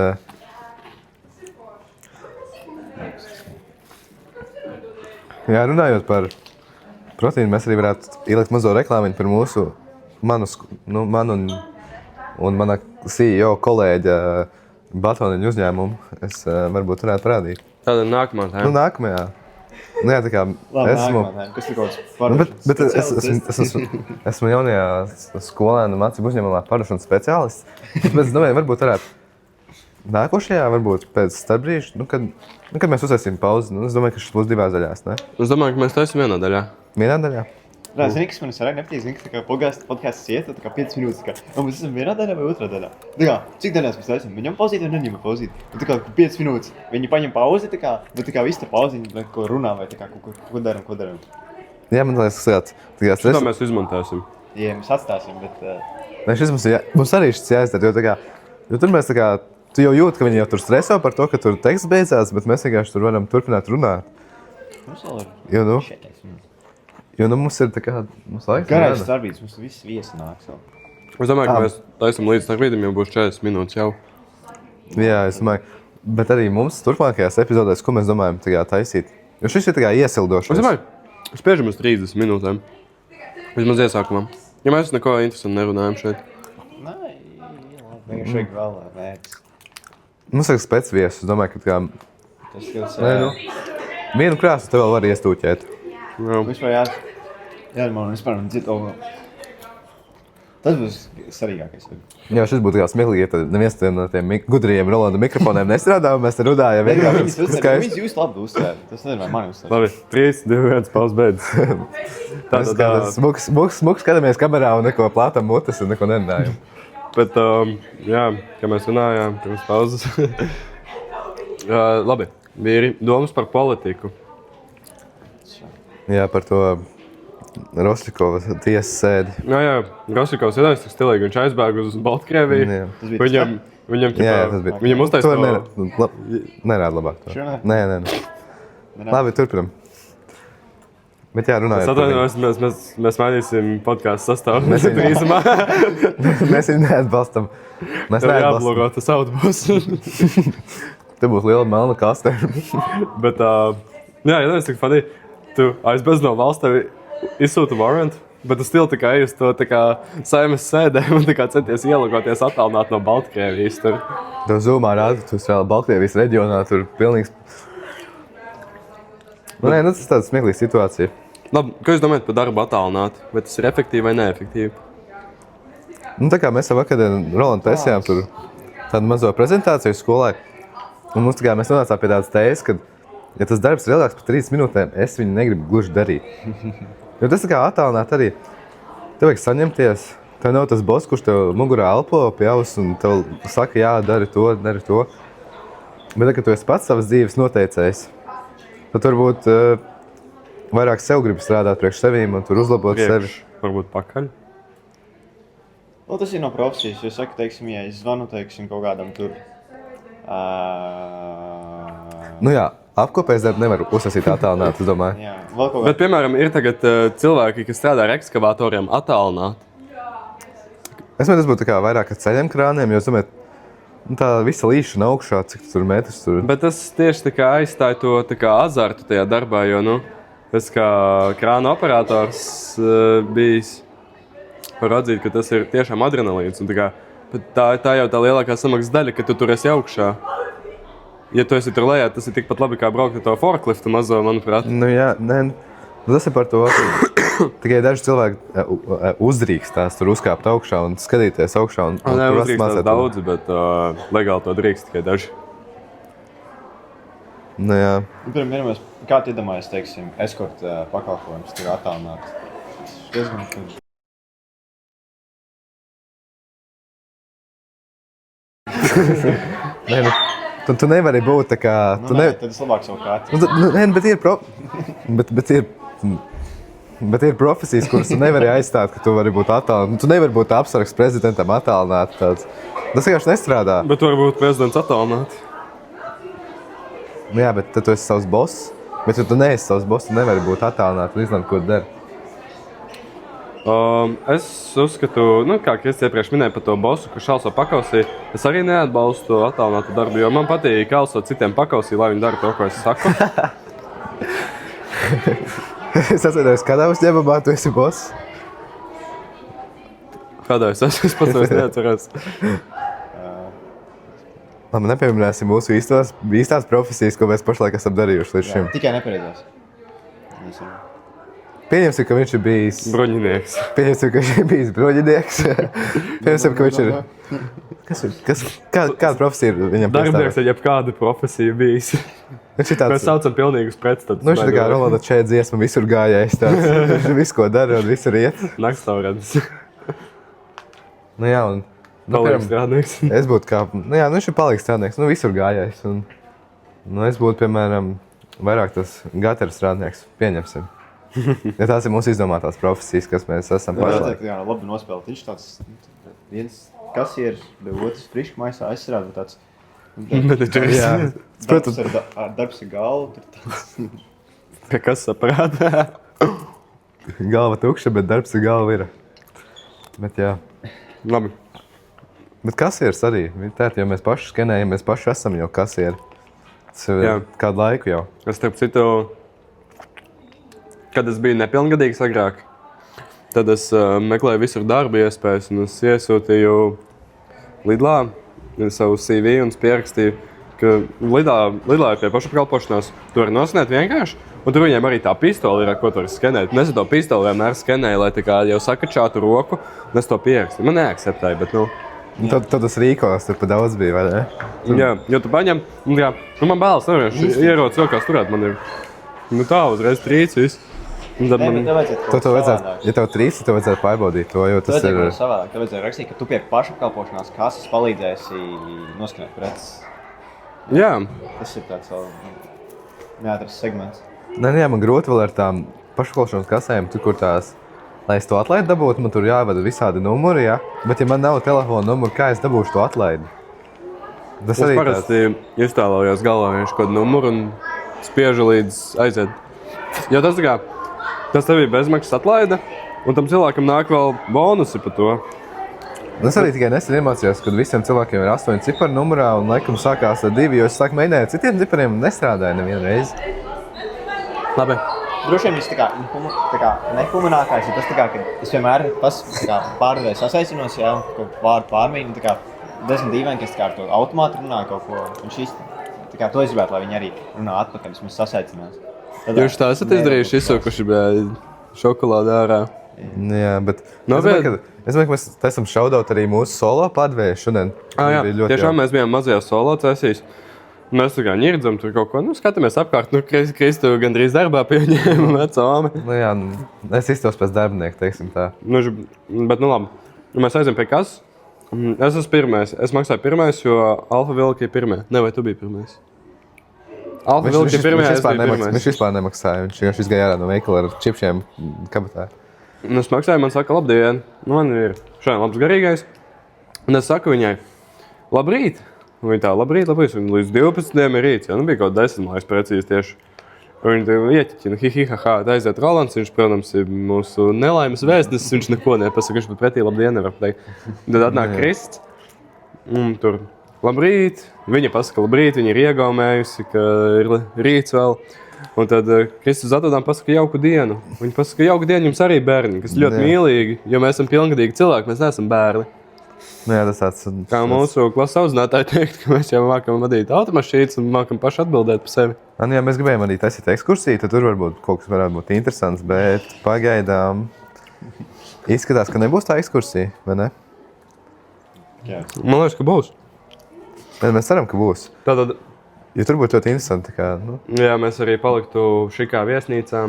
S3: Jā, runājot par proteīnu, mēs arī varētu ielikt mazo reklāmiņu par manu un mana CEO kolēģa Batoniņu uzņēmumu. Es varbūt varētu parādīt.
S1: Tāda nākamā tā.
S3: Nākamajā. Nu jā, tā kā esmu...
S2: Kas ir kaut kāds
S3: Bet esmu jaunajā skolēnu mācību uzņēmumā pārdošanas speciālists. Bet es domāju, varbūt varētu nākošajā, varbūt pēc starpbrīža, kad mēs uzsāksim pauzi. Es domāju, ka šis būs divās daļās, ne?
S1: Es domāju, ka mēs taisam vienā daļā.
S3: Vienā daļā?
S2: Zini, kas man vairāk nepatīk, zini, ka podkāsts iet, tā kā 5 minūtes, un mēs esam vienā daļā vai otrā daļā. Tā kā, cik daļās mēs taisam? Viņam pauzīt vai neņemam pauzīt? Tā kā 5 minūtes, viņi paņem pauzi, tā kā, bet tā kā visu tā pauzi, viņi ko runā vai tā kā, ko daram.
S3: Jā, man liekas, tas tāds.
S1: Šitā mēs izmantāsim.
S2: Jā, mēs atstāsim, bet...
S3: Nē, šis mums arī šis jāizdara, jo tur mēs tā kā, tu jau jūti, ka viņi jau tur streso par to, ka tur teksts beidzās, bet mēs vienkārši tur varam turpināt runāt.
S2: Mums vēl ir...
S3: Jo mums ir tā kā, mums laiks.
S2: Garais starpības, mums viss viesi nāks vēl.
S1: Es domāju, ka mēs taisam līdz starpbrīdim, jau būs 40 minūtes jau.
S3: Jā, es domāju. Bet arī mums turpmākajās epizodēs, ko mēs domājam tā kā taisīt. Jo šis ir tā kā iesildošs.
S1: Es domāju, spiežam uz 30 minūtēm. Vismaz iesākumā. Ja mēs neko interesantu nerunājam šeit.
S2: Nē, vienkārši vajag vēl vērts.
S3: Mums ir spēc viesus, es domāju, ka tā kā...
S2: Tas skils...
S3: Vienu krāsu tev vēl var iestūķēt.
S2: Vispār man vispār man dzird. Tas būs svarīgākais.
S3: Jā, šis būtu kā smieklīgi, ja tad neviens no tiem gudrajiem Rolanda mikrofoniem nestrādā, un mēs te runājam vienkārši skaisti.
S2: Viņas jūs labi uzsver. Tas nevar mani uzsver.
S1: Labi, 3, 2, 1, pauz beidz.
S3: Mēs kā smuks skatāmies kamerā un neko plātam mutes un neko nerunājam.
S1: Bet, jā, kā mēs runājām pirms pauzes. Labi, bija domas par politiku.
S3: Jā, par to Rosļikova tiesas sēdi.
S1: Jā, Rosļikovs ir tik stilīgi, viņš aizbēga uz Baltkrieviju. Viņam uztais to...
S3: Nerāda labāk to. Nē. Labi, turpinam. Bet jā, runājot.
S1: Mēs mainīsim podcastu sastāvu. Mēs
S3: viņu neatbalstam.
S1: Tev jāblogā tas autobus.
S3: Te būs liela melna kaste.
S1: Bet, jā, tas tik funny. Tu aizbēdz no valsts, tevi izsūta warrant, bet tu stili tikai uz to Saimas sēdē un centies ielogoties attālināt no Baltkrievijas tur.
S3: Tev zūmā rāda, tu strādā Baltkrievijas reģionā, tur pilnīgs... Nē, tas ir tāda smieklīga situācija.
S1: Labi, ko jūs domājat par darbu attālināt? Vai tas ir efektīvi vai neefektīvi?
S3: Tā kā mēs vakardien Rolandu taisījām tur tādu mazo prezentāciju skolai, un mums mēs nonācām pie tādas tēzes, ka ja tas darbs ir ilgāks par 30 minūtēm, es viņu negribu gluži darīt. Jo tas tā kā attālināt arī. Tev vajag saņemties. Tev nav tas boss, kurš tev mugurā elpo pie auss un tev saka, jā, dari to. Bet, kad tu esi pats savas dzīves noteicējs, tad varbūt vairāk sev gribi strādāt priekš sevīm un tur uzlabot sevi.
S1: Varbūt pakaļ.
S2: Tas ir no profesijas, jo saka, teiksim, ja es zvanu, teiksim, kaut kādam tur...
S3: Nu jā, apkopēs darbu nevar uzsasīt attālināt, es domāju.
S2: Jā, vēl kaut kā.
S1: Bet, piemēram, ir tagad cilvēki, kas strādā ar ekskavatoriem attālināt.
S3: Es domāju, tas būtu tā kā vairāk ar ceļiem krāniem, jo es domāju, tā visa līšana augšā, cik tur metrs tur.
S1: Bet tas tieši tā kā aizstāja to tā kā azartu tajā darbā, jo, es kā krāna operators bijis var atzīt, ka tas ir tiešām adrenalīns. Un tā jau tā lielākā samaksas daļa, ka tu tur esi augšā. Ja tu esi tur lejā, tas ir tikpat labi kā braukt ar to forkliftu mazo, manuprāt.
S3: Nu jā, nē, Nu, tas ir par to, ka tikai daži cilvēki uzdrīkstās tur uzkāpt augšā un skatīties augšā.
S1: Nē, uzdrīkstās daudzi, bet legāli to drīkst tikai daži.
S3: Nu, jā.
S2: Pirmais, kā tu iedomājies, teiksim, eskorta pakalpojums tur attālināt? Diezgan kungs.
S3: Nē, tu nevari būt tā kā...
S2: Tad es labāk savu kātu.
S3: Bet ir profesijas, kuras tu nevari aizstāt, ka tu vari būt attālināts. Tu nevari būt apsargs prezidentam attālināts. Tas vienkārši nestrādā.
S1: Bet tu vari būt prezidents attālināts.
S3: Jā, bet tad tu esi savs boss. Bet ja tu neesi savs boss, tu nevari būt attālināts un izlemt, ko tu dari.
S1: Es uzskatu, kā Krists iepriekš minēja par to bosu, kurš šalso pakausī. Es arī neatbalstu attālinātu darbu, jo man patīk kalsot citiem pakausī, lai viņi dara to, ko es saku.
S3: Es atceros, kādā uzņēmumā tu esi boss?
S1: Kādā es esmu, es pats vairs neatceros.
S3: Labi, nepieminēsim mūsu īstās profesijas, ko mēs pašlaik esam darījuši līdz šim.
S2: Tikai nepareizās.
S3: Pieņemsim, ka viņš ir bijis...
S1: Bruņinieks.
S3: Pieņemsim, ka viņš ir bijis bruņinieks. Pieņemsim, ka viņš ir... Kāda profesija ir viņam piestāvēt?
S1: Darbinieks ar jebkādu profesiju bijis.
S3: Viņš ir tāds...
S1: Mēs saucam pilnīgus pretstatus.
S3: Nu, viņš ir tā kā Rolanda Čēja dziesma, visur gājējis tāds. Viņš visu, ko dara un visur iet.
S1: Naktstāvredis.
S3: Nu jā, un...
S1: Palīgs strādnieks.
S3: Es būtu kā... Nu jā, viņš ir palīgs strādnieks, visur gājējis. Un es būtu, piemēram, vairāk tas gatavs strādnieks. Pieņemsim. Ja tās ir mūsu izdomātās profesijas, kas mēs esam pašlaik.
S2: Jā, labi nospēlēt. Viņš tāds viens kasieris, bet otrs friški maisā aizstrādā tāds.
S1: Jā.
S2: Darbs ar galvu.
S1: Kas saprātā?
S3: Galva tukša, bet darbs ar galvu ir. Bet jā.
S1: Labi.
S3: Bet kasieris arī. Tēt, jo mēs paši skenējam, mēs paši esam jau kasieri. Tas ir kādu laiku jau.
S1: Es starp citu... Kad es biju nepilngadīgs agrāk, tad es meklēju visur darba iespējas un es iesūtīju Lidlā savu CV un pierakstīju, ka Lidlā ir pie pašapkalpošanās. Tu vari noskanēt vienkārši, un tur viņiem arī tā pistole ir, ar ko tu vari skenēt. Un es to pistoli vienmēr skenēju, lai tā kā jau sakačātu roku, un es to pierakstīju. Man neakceptēja, bet
S3: Tad tas rīkos tur pa daudz bija, vai ne?
S1: Jā, jo tu paņem, man bēlas nevienši ierodas rokās turēt, man ir tā uzreiz trīc viss.
S3: Tev vajadzētu, ja tev trīs, tev vajadzētu pārbaudīt to, jo tas ir...
S2: Savādāk, tev vajadzētu rakstīt, ka tu pie pašapkalpošanās kases palīdzēsi noskanēt preces.
S1: Jā.
S2: Tas ir tāds vēl neatrasts segments.
S3: Nē, man grūti vēl ar tām pašapkalpošanas kasēm, tur, kur tās, lai es to atlaidi dabūtu, man tur jāvada visādi numuri, jā. Bet ja man nav telefona numuru, kā es dabūšu to atlaidi?
S1: Es parasti iztēlojos galvā vienkārši kādu numuru un spiežu līdz aiziet. Jo tas tev ir bezmaksas atlaide, un tam cilvēkam nāk vēl bonusi par to.
S3: Es arī tikai nesen iemācījos, kad visiem cilvēkiem ir 8 ciparu numurā, un laikam sākās ar 2, jo es sāku mēģināt citiem cipariem un nestrādāju nevienu reizi.
S2: Labi. Droši vien viss tā kā nehumānākais ir tas, ka es vienmēr pārdevēju sasaicinos, jā, kaut vārdu pārmīnu, tā kā diezgan dīvaini, ka es ar to automātu runāju kaut ko, un šis, tā kā to es gribētu, lai viņi arī runā atpakaļ, vismaz sasaicinās.
S1: Jūs tā esat izdarījuši izsaukuši šokolādi ārā.
S3: Jā, bet es domāju, ka mēs esam šaudaut arī mūsu solo padvēju šodien.
S1: Jā, tiešām mēs bijām mazajās solo cesijas. Mēs tā kā ņirdzam tur kaut ko, skatāmies apkārt, Kristu gandrīz darbā pieņēma veco āmi.
S3: Jā, es iztos pēc darbinieka, teiksim tā.
S1: Bet labi, mēs aizjām pie kases. Es esmu pirmais, es maksāju pirmais, jo Alfa Vilki ir pirmie. Ne, vai tu biji pirmais?
S3: Viņš vispār nemaksāja. Viņš izgāja ārā no veikala ar čipšiem kabatā.
S1: Es maksāju, man saka, labdien. Man ir šodien labs garīgais. Un es saku viņai, labrīt. Un viņa tā, labrīt. Un līdz 12 ir rīts. Ja? Bija kaut 10 mājas precīzi tieši. Un viņa tev ieķiķina, hi-hi-ha-ha. Aiziet Rolands, viņš, protams, ir mūsu nelaimes vēstnesis. Viņš neko nepasaka, viņš pat pretī labdien nevar pateikt. Tad atnāk Krists. Un tur... Labrīt! Viņa pasaka labrīt, viņa ir iegaumējusi, ka ir rīts vēl. Un tad Kristus atvedām pasaka jauku dienu. Viņa pasaka jauku dienu jums arī bērni, kas ļoti mīlīgi, jo mēs esam pilngadīgi cilvēki, mēs neesam bērni.
S3: Nu, jā, tas tāds...
S1: Kā mūsu klases audzinātāji teikt, ka mēs jau mākam vadīt automašīnas un mākam paši atbildēt par sevi.
S3: Ja mēs gribējām arī taisīt ekskursiju, tad tur varbūt kaut kas varētu būt interesants, bet pagaidām izskatās, ka nebūs tā ekskursija, vai ne?
S2: Jā.
S1: Man liekas, ka būs.
S3: Mēs ceram, ka būs.
S1: Tātad,
S3: Jo tur būtu ļoti interesanti. Kā, nu.
S1: jā, mēs arī paliktu šikā viesnīcā.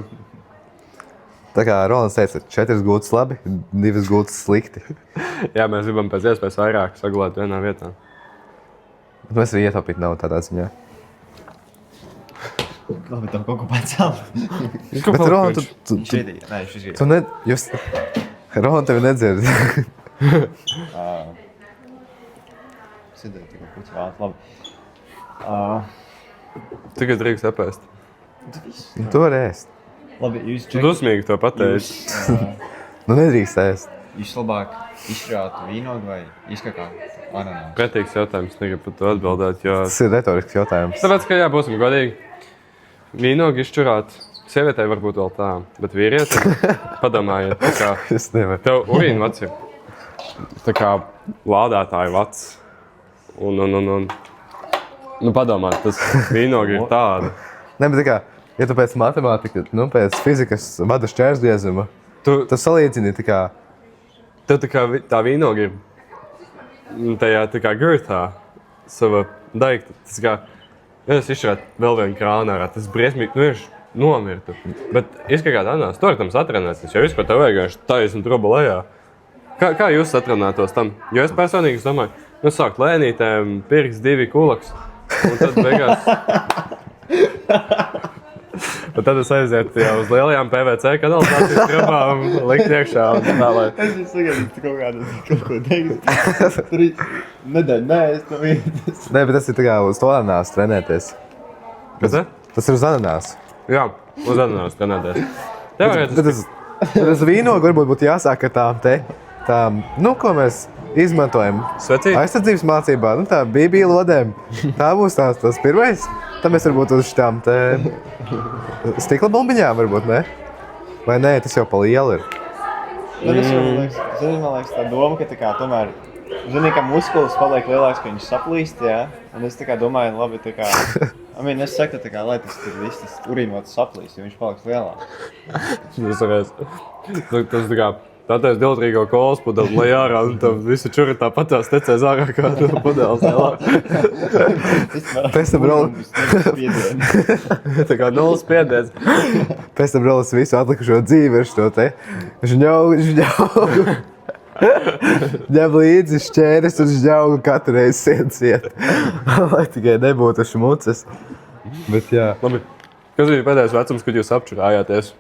S3: Tā kā Rolands teica, 4 gultas labi, 2 gultas slikti.
S1: Jā, mēs gribam pēc iespējas vairāk sagulēt vienā vietā.
S3: Bet mēs arī ietaupīt nav tādā ziņā.
S2: Labi, tev kaut ko pacēl.
S3: Bet Roland, tu
S2: Viņš iedīja. Nē, viņš izgāja.
S3: tu ne... Jūs... Roland tevi nedzird.
S2: Sidēja tikai puķi vēlēt. Labi.
S1: Tikai drīkst apēst.
S3: Tu vari ēst.
S2: Labi, jūs
S1: Tu dusmīgi to pateici.
S3: Nu nedrīkst ēst.
S2: Jūs labāk izšķirātu vīnogu vai izkakā ananāsu?
S1: Pretīgs jautājums, negribu par to atbildēt, jo...
S3: Tas ir retorisks jautājums.
S1: Tāpēc, ka jā, būsim godīgi. Vīnogu izšķirāt. Sievietei varbūt vēl tā, bet vīrieti, padomājiet, tā kā...
S3: Es nevaru.
S1: Tev urīna vats ir tā kā lādētāja vats. Un... Nu, padomāt, tas vīnogi ir tāda.
S3: Ne, bet tā kā, ja tu pēc matemātika, nu pēc fizikas vada šķērsgriezuma, tu salīdzini tā kā...
S1: Tev tā kā tā vīnogi ir tajā tā kā girtā sava daikta. Tas kā, ja es izšķirāt vēl vienu krānu ārā, tas briesmīgi, nu vienkārši nomirtu. Bet izskakāt anās, to ar tam satrenēties, jo visu, ko tev vajag, taisni truba lejā. Kā jūs satrenētos tam? Jo es personīgi domāju, nu sākt lēnītēm, pirks 2 kulaks, un tad beigās... Un tad es aizietu jau uz lielajām PVC kanalizācijas trubām, likt iekšā un tā, lai...
S2: Es biju sagaidījis kaut ko teikt. Tur nedēļ, nē, es to vietas.
S3: Nē, bet tas ir tā kā uz to ananāsu trenēties.
S1: Kas te?
S3: Tas ir uz ananāsu.
S1: Jā, uz ananās trenēties. Tev vajag tas...
S3: Bet tas vīnogu varbūt būtu jāsāk ar tām, nu, ko mēs izmantojam
S1: Svecīt?
S3: aizsardzības mācībā, nu tā BB lodēm. Tā būs tas pirmais. Tad mēs varbūt uz šitām te stikla bumbiņām varbūt, ne? Vai nē, tas jau pa lielu ir.
S2: Man liekas, tā doma, ka tā kā tomēr, zini, ka muskulis paliek lielāks, ka viņš saplīst, jā? Un es tā kā domāju, labi, tā kā, es saku tā kā, lai tas tur viss, tas urīnots saplīst, jo viņš paliks lielāks.
S1: Tas tā kā... Tātais diltrīgo kolas pudeli lejā ārā, un tam visu čuri tāpatās tecēs ārā kā pudeles lielāk.
S3: Pēc tam
S1: Tā kā nulles spiediens.
S3: Pēc tam Rolands visu atlikušo dzīvi ar šo te žņaugu. Ņem līdzi šķēres un žņaugu katru reizi siet. Lai tikai nebūtu šmuces. Bet jā.
S1: Labi, kas bija pēdējais vecums, kad jūs apčurājāties?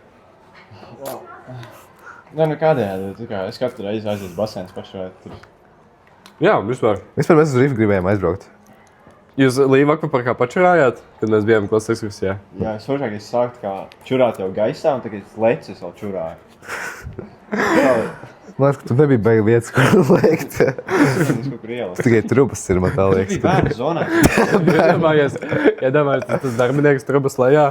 S2: Nē, nu kādējādi, tā kā es katru reizi aizies basēns paši vai tur.
S1: Jā, vispār.
S3: Vispār mēs uz Rifu gribējām aizbraukt.
S1: Jūs Līva akvaparkā pačurājāt, kad mēs bijām klases ekskursijā?
S2: Jā, es foršāk es sāktu kā čurāt jau gaisā un tagad es lecu, es vēl čurāju.
S3: Man liekas, ka tu nebija baigi vietas, kur liekt.
S2: Es kaut kur ielu.
S3: Tikai trubas ir, man tā
S2: Tas
S3: liekas.
S2: bija bērnu zonā.
S1: Iedomājies, tas darbinieks trubas lejā,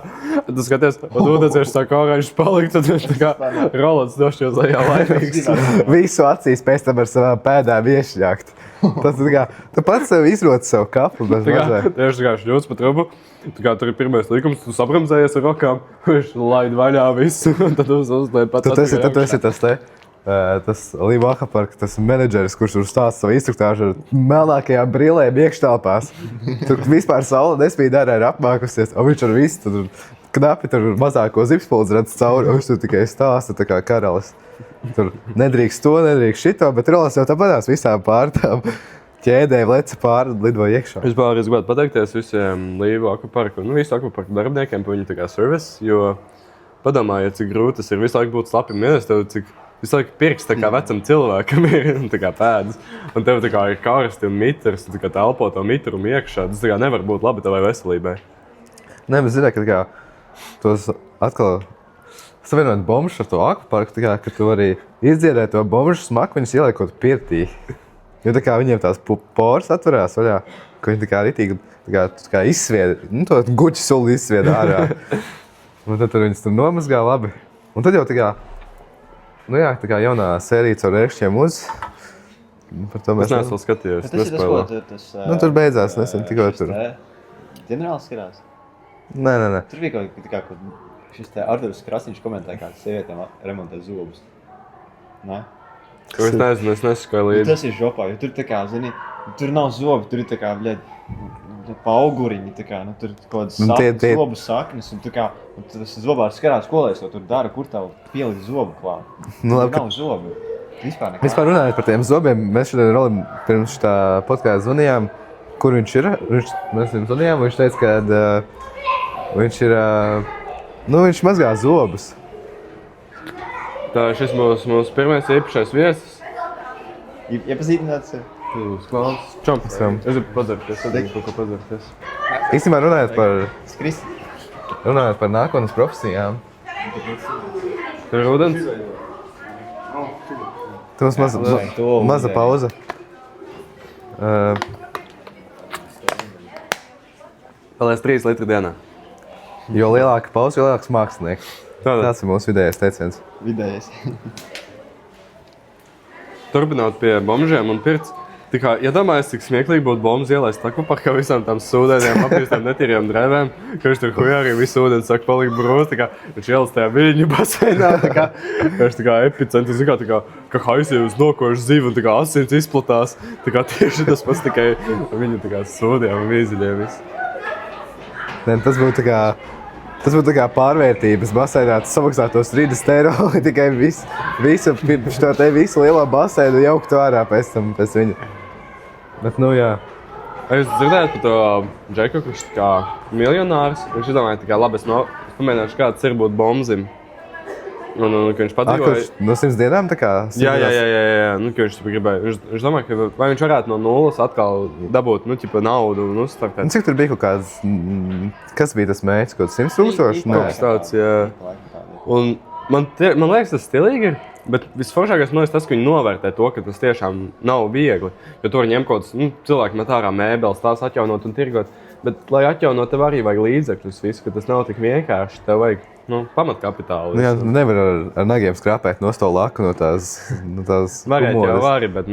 S1: tu skaties, un ūdens sāk oranžs palikt, tad tā kā Rolands došķos lejā laimīgs.
S3: Visu acīs pēc tam ar savām pēdām iešļākt. Tas tā kā, tu pats sev izroci savu kapu, bez mazāk.
S1: Tieši tā kā šļūts pa trubu, tā kā tur ir pirmais likums, tu sabramzējies ar rokām, viņš laid vaļā visu, un tad uzliek pats
S3: Tad tu esi tas te, tas Līva akvaparka, tas menedžeris, kurš tur stāsta savu instruktāžu ar melnākajām brillēm iekštelpās. Tur vispār saule nespīd ārā ir apmākusies, un viņš ar visu tur knapi tur mazāko zipspuldu redz cauri, un viņš tur tikai stāsta tā kā karalis. Tur nedrīkst to, nedrīkst šito, bet Rolands jau tāpatās visām pārtām ķēdēm leca pāri un lidoja iekšā.
S1: Vispār es gribētu pateikties visiem Līva akvaparku, visu akvaparku darbiniekiem par viņu tā kā service, jo padomājiet, cik grūti tas ir visu laiku būt slapim mienes, tev cik visu laiku pirks tā kā vecam cilvēkam ir tā kā pēdas, un tev tā kā ir karsti un mitrs, un tā kā telpo to mitrumu iekšā, tas tā kā nevar būt labi tavai veselībai.
S3: Nē, bet zināju, ka tā kā tos atkal savienot bomžus ar to akvaparku, tā kā, ka tu arī izdziedē to bomžu smaku, viņus ieliekot pirtī. Jo tā kā viņiem tās poras atverās vaļā, ka viņi tā kā ritīgi tā kā izsvied, nu to guķi suli izsvied ārā. Un tad tur viņus tur nomazgā labi. Un tad jau tā kā, nu jā, tā kā jaunā sērija caur ērkšķiem uz Par to
S1: Es
S3: mēs
S1: neesmu vēl skatījies.
S2: Bet tas ir tas, ko tas...
S3: Nu, tur beidzās nesen, tikko tur.
S2: Ģenerāls skatās.
S3: Nē.
S2: Tur bija kaut kā, šis te Arturs Krasniņš komentē, kā sievietēm remontē zobus. Nē?
S1: Ko es nezinu, es nesakoju līdzi.
S2: Tas ir žopā, jo tur tā kā, zini, tur nav zobi, tur ir tā kā, pa auguriņi, tā kā, nu, tur kaut kādas zobu saknes, un tā kā, un tas zobārs skatās skolēs, jo tur dara, kur tavu pielikt zobu klāt.
S3: Nu, labi,
S2: Tur nav zobu. Vispār nekā.
S3: Vispār runājot par tiem zobiem, mēs šodien Rolim pirms šitā podkāsta zvanījām, kur viņš ir. Mēs viņam zvanījām, viņš teica, ka viņš ir, nu, viņš mazgā zobus.
S1: Tā šis mūsu pirmais īpašais viesis.
S2: Iepazītināt sevi.
S1: Klaus Čomps. Es gribu padzerties, kaut ko padzerties.
S3: Īstenībā
S2: Skristi.
S3: runājot par nākotnes profesijām.
S1: Tev ir ūdens?
S3: Tu mums maza pauze.
S1: Palies 3 litri dienā.
S3: Jo lielāka pauze, jo lielāks mākslinieks.
S1: Tātad.
S3: Tas ir mūsu vidējais teiciens.
S2: Vidējais.
S1: Turpinot pie bombžiem un pirts. Tā kā, ja domājies, cik smieklīgi būtu bombas ielaist Takupakā visām tām sūdēniem, apīstām netīriem drēvēm, ka viņš tur hujā arī visu ūdeni saka palikt brūs, tā kā viņš ielast tajā viļņu baseinā, tā kā viņš tā kā epicentrs, tā kā haisī uz nokošu zivu un tā kā asins izplatās, tā kā tieši tas pats tikai viņu tā kā sūdiem un vīziļiem visu.
S3: Ne, tas būtu tā kā pārvērtības baseinā, tu samaksā tos 30 eiro, tikai visu lielo baseinu jauktu ārā pēc viņa. Bet, nu, jā.
S1: Jūs dzirdējāt par to Džeku, kurš tā kā miljonārs? Viņš izdomāja, tā kā labi, es pamēģināšu, kāds ir būt bombzim. Un ka viņš padzīvoja...
S3: Kurš no 100 dienām tā kā?
S1: Jā. Nu, ka viņš gribēja. Viņš domāja, ka vai viņš varētu no nulles atkal dabūt, nu, ķipa naudu un uzstartēt.
S3: Un cik tur bija kaut kāds... Kas bija tas mērķis? Kaut 100 tūkstoši?
S1: Kaut kas tāds, jā. Un man liekas, tas stilīgi ir. Bet visforšākais man liekas tas, ka viņi novērtē to, ka tas tiešām nav viegli. Jo tur ņem kaut kāds, cilvēki met ārā mēbeles, tās atjaunot un tirgot. Bet, lai atjaunot, tev arī vajag līdzekļus visu, ka tas nav tik vienkārši. Tev vajag, pamatkapitālu.
S3: Nu jā, nevar ar nagiem skrāpēt no to laku, no tās
S1: Varētu
S3: humoras.
S1: jau vari, bet,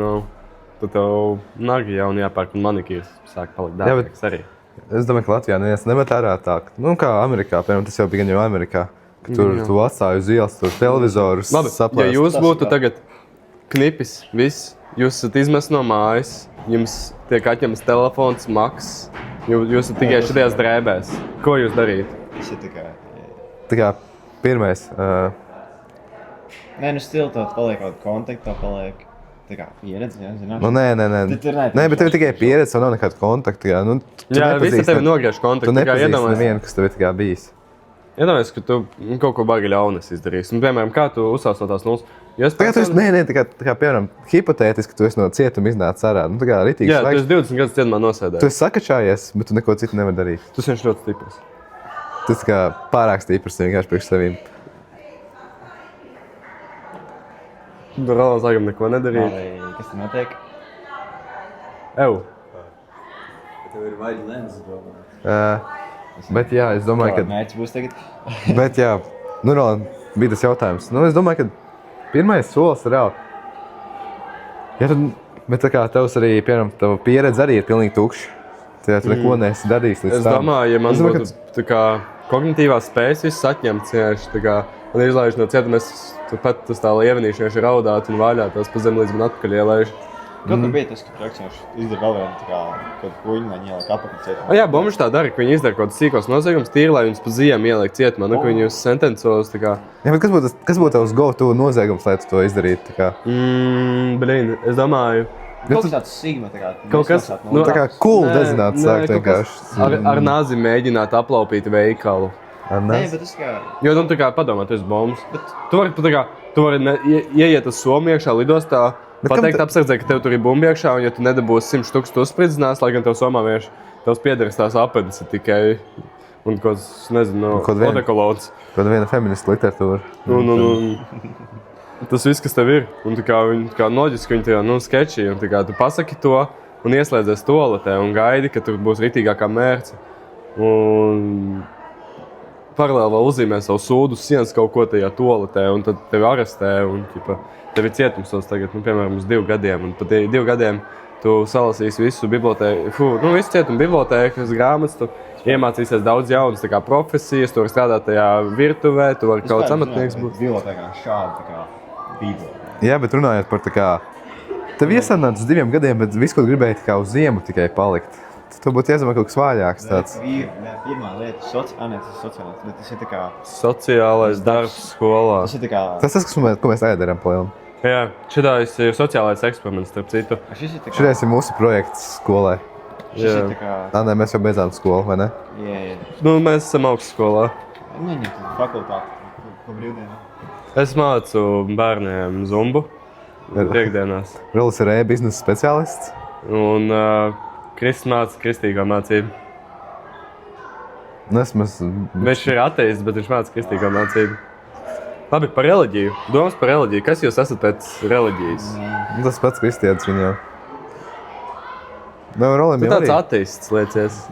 S1: tad tev nagi jau jāpērk un manikīrs sāk palikt dārgāks arī.
S3: Es domāju, ka Latvijā neviens nemet ārā tā, kā Amerikā, piemēram, tas jau bija gan jau Amerikā. Tur tu atstāji uz ielas, tur televizorus saplēst.
S1: Ja jūs būtu tagad knipis, viss, jūs esat izmest no mājas, jums tiek atņemts telefons, maks, jūs esat tikai šajās drēbēs. Ko jūs darītu?
S2: Tas ir tā kā...
S3: Tā kā pirmais,
S2: Nē, nu stili tev paliek kaut kontaktā, paliek tā kā pieredze, jā, zināt.
S3: nu nē, bet tev ir tikai pieredze, tev nav nekāda kontakta. Jā, nu,
S1: Jā, visi tevi nogriež kontaktu.
S3: Tu nepazīsti nevienu, kas tev ir tā kā bijis.
S1: Iedomājies, ka tu kaut ko baigi ļaunas izdarīsi. Piemēram, kā tu uzsāc no tās nulles?
S3: Tagad tu esi, tā kā, piemēram, hipotētiski, tu esi no cietuma iznācis ārā. Nu, tā kā ritīgi
S1: Jā, tu
S3: slēgts.
S1: esi 20 gadus cietumā nosēdējis.
S3: Tu esi sakačājies, bet tu neko citu nevari darīt.
S1: Tu esi ļoti stiprs.
S3: Tu esi kā pārāk stiprs vienkārši priekš sevīm.
S1: Rolands laikam neko nedarīja.
S2: Vai kas te notiek?
S1: Ew.
S2: Tev ir vaļi lēns, domāju.
S3: Bet jā, es domāju, ka...
S2: Mērķis būs tagad?
S3: Bet jā, nu, Roland, bija tas jautājums. Nu, es domāju, ka pirmais solis ir reāli. Ja tu, bet tā kā tevs arī, piemēram, tava pieredze arī ir pilnīgi tukša. Tu neko neesi darījis līdz
S1: Es domāju, ja man būtu tā kā kognitīvās spējas viss atņemts, tā kā man izlaiž no cietuma, es pat uz tā lievenīšu vienkārši raudāt un vaļātos pa zem līdz man atpakaļ ielaiž.
S2: Kaut kā bija tas, ka praktiski izdara vēl vienu tā kā kaut puņu, lai ieliek apakaļ cietumā.
S1: Jā, bombiši tā dara, ka viņi izdara kaut kādas sīkos noziegumus tīri, lai viņus pa ziemu ieliek cietumā, ka viņi uz sentencos tā kā...
S3: Jā, bet kas būtu tavs go-to noziegums, lai tu to izdarītu? Tā kā?
S1: Blin, es domāju...
S2: Kaut kas tāds sigma, tā kā...
S1: Kaut kas...
S3: Tā kā cool dezināt sākt vienkārši.
S1: Ar nāzi mēģināt aplaupīt veikalu.
S2: Nē, bet tas kā...
S1: Jo, tā kā padomā, tu esi bombs. Tu vari ieiet uz Somiju iekšā lidostā, pateikt apsardzē, ka tev tur ir bumbi iekšā, un ja tu nedabūsi 100 000 uzspridzinās, lai gan tev Somā vienkārši tevs piederas tās apedes tikai un kaut kāds, nezinu, odekolons.
S3: Kaut viena feminista literatūra.
S1: Tas viss, kas tev ir. Un tā kā loģiski viņi tajā, skečī, un tā kā tu pasaki to un ieslēdzies toaletē un gaidi, ka tur būs ritīgākā mērce. paralēli vēl uzzīmē savu sūdu sienas kaut ko tajā toaletē, un tad tevi arestē, un tev ir cietumsods tagad, nu, piemēram, uz 2 gadiem, un pat 2 gadiem tu salasīsi visu bibliotēku, visu cietumu bibliotēkas grāmatas, tu iemācīsies daudz jaunas tā kā profesijas, tu vari strādāt tajā virtuvē, tu vari kaut kāds amatnieks būt.
S2: Bibliotēkā šāda tā kā bībele.
S3: Jā, bet runājot par tā kā, tev iesarnāts uz 2 gadiem, bet visu, ko gribēji tā kā uz ziemu tikai palikt. Tu būtu iedomā kaut kas vaļāks tāds.
S2: Pirmā lieta sociālais, bet tas ir tā kā...
S1: Sociālais darbs skolā.
S2: Tas ir tā kā...
S3: Tas, ko mēs tagad darām palielu.
S1: Jā, šitais ir sociālais eksperiments, starp citu.
S2: Šis ir tā kā...
S3: Šitais ir mūsu projekts skolai.
S2: Šis ir tā kā...
S3: Nē, mēs jau beidzām skolu, vai ne?
S2: Jā.
S1: Nu, mēs esam augstskolā.
S2: Tad fakultāti, ko brīvdienā.
S1: Es mācu bērniem zumbu priekšdienās.
S3: Rolis ir e-biznesa speciālists.
S1: Un Kristis māca kristīgo mācību. Viņš ir ateists, bet viņš māca kristīgo mācību. Labi, par reliģiju. Domas par reliģiju. Kas jūs esat pēc reliģijas?
S3: Tas pats kristietis viņam. No, Rolim
S1: Tu
S3: jau
S1: tāds
S3: arī.
S1: ateists liecies.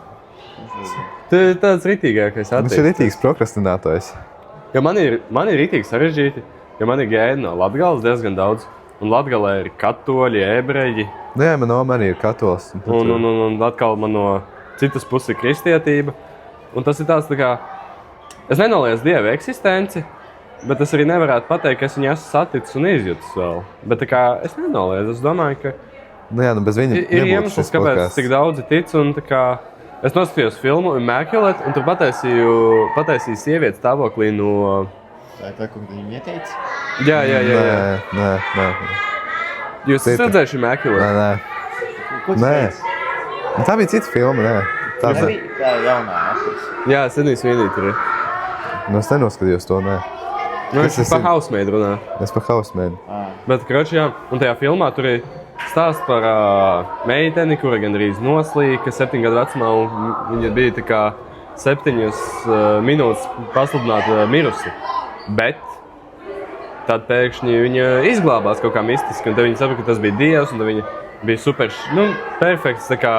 S1: Tu tāds ritīgākais ateists.
S3: Viņš ir ritīgs prokrastinātājs.
S1: Jo man ir ritīgi sarežģīti, jo man ir gēni no Latgales diezgan daudz. Un Latgalē ir katoļi, ebreji.
S3: Nu jā, man oma arī ir katols.
S1: Un atkal man no citas puses ir kristietība. Un tas ir tāds tā kā... Es nenoliedzu Dieva eksistenci, bet es arī nevarētu pateikt, ka es viņu esmu saticis un izjutis vēl. Bet tā kā es nenoliedzu, es domāju, ka
S3: Nu jā, bez viņa
S1: ir iemesls, kāpēc es tik daudzi ticu. Un tā kā es noskatījos filmu Immaculate, un tur pataisīja sievietes stāvoklī no...
S2: Tā ir tā, ko viņi ieteica?
S1: Jā.
S3: Nē.
S1: Jūs esat redzējuši Immaculate?
S3: Nē.
S2: Ko tu
S3: Nē.
S2: teici?
S3: Tā bija cita filma, nē. Tā
S2: Tā bija jaunā aktris.
S1: Jā, Sidnijs Vinī tur ir.
S3: Nu, es nenoskatījos to, nē.
S1: Nu,
S3: Kas
S1: viņš
S3: tas
S1: par
S3: ir?
S1: Housemaid runā.
S3: Es par Housemaidu.
S1: Bet, kroči, jā, un tajā filmā tur ir stāsts par meiteni, kura gandrīz noslīka 7 gadu vecumā, un viņa bija tā kā 7 minūtes pasludināta mirusi. Bet tad pēkšņi viņa izglābās kaut kā mistiski, un tad viņa saprata, ka tas bija Dievs, un tad viņa bija super, perfekts, tā kā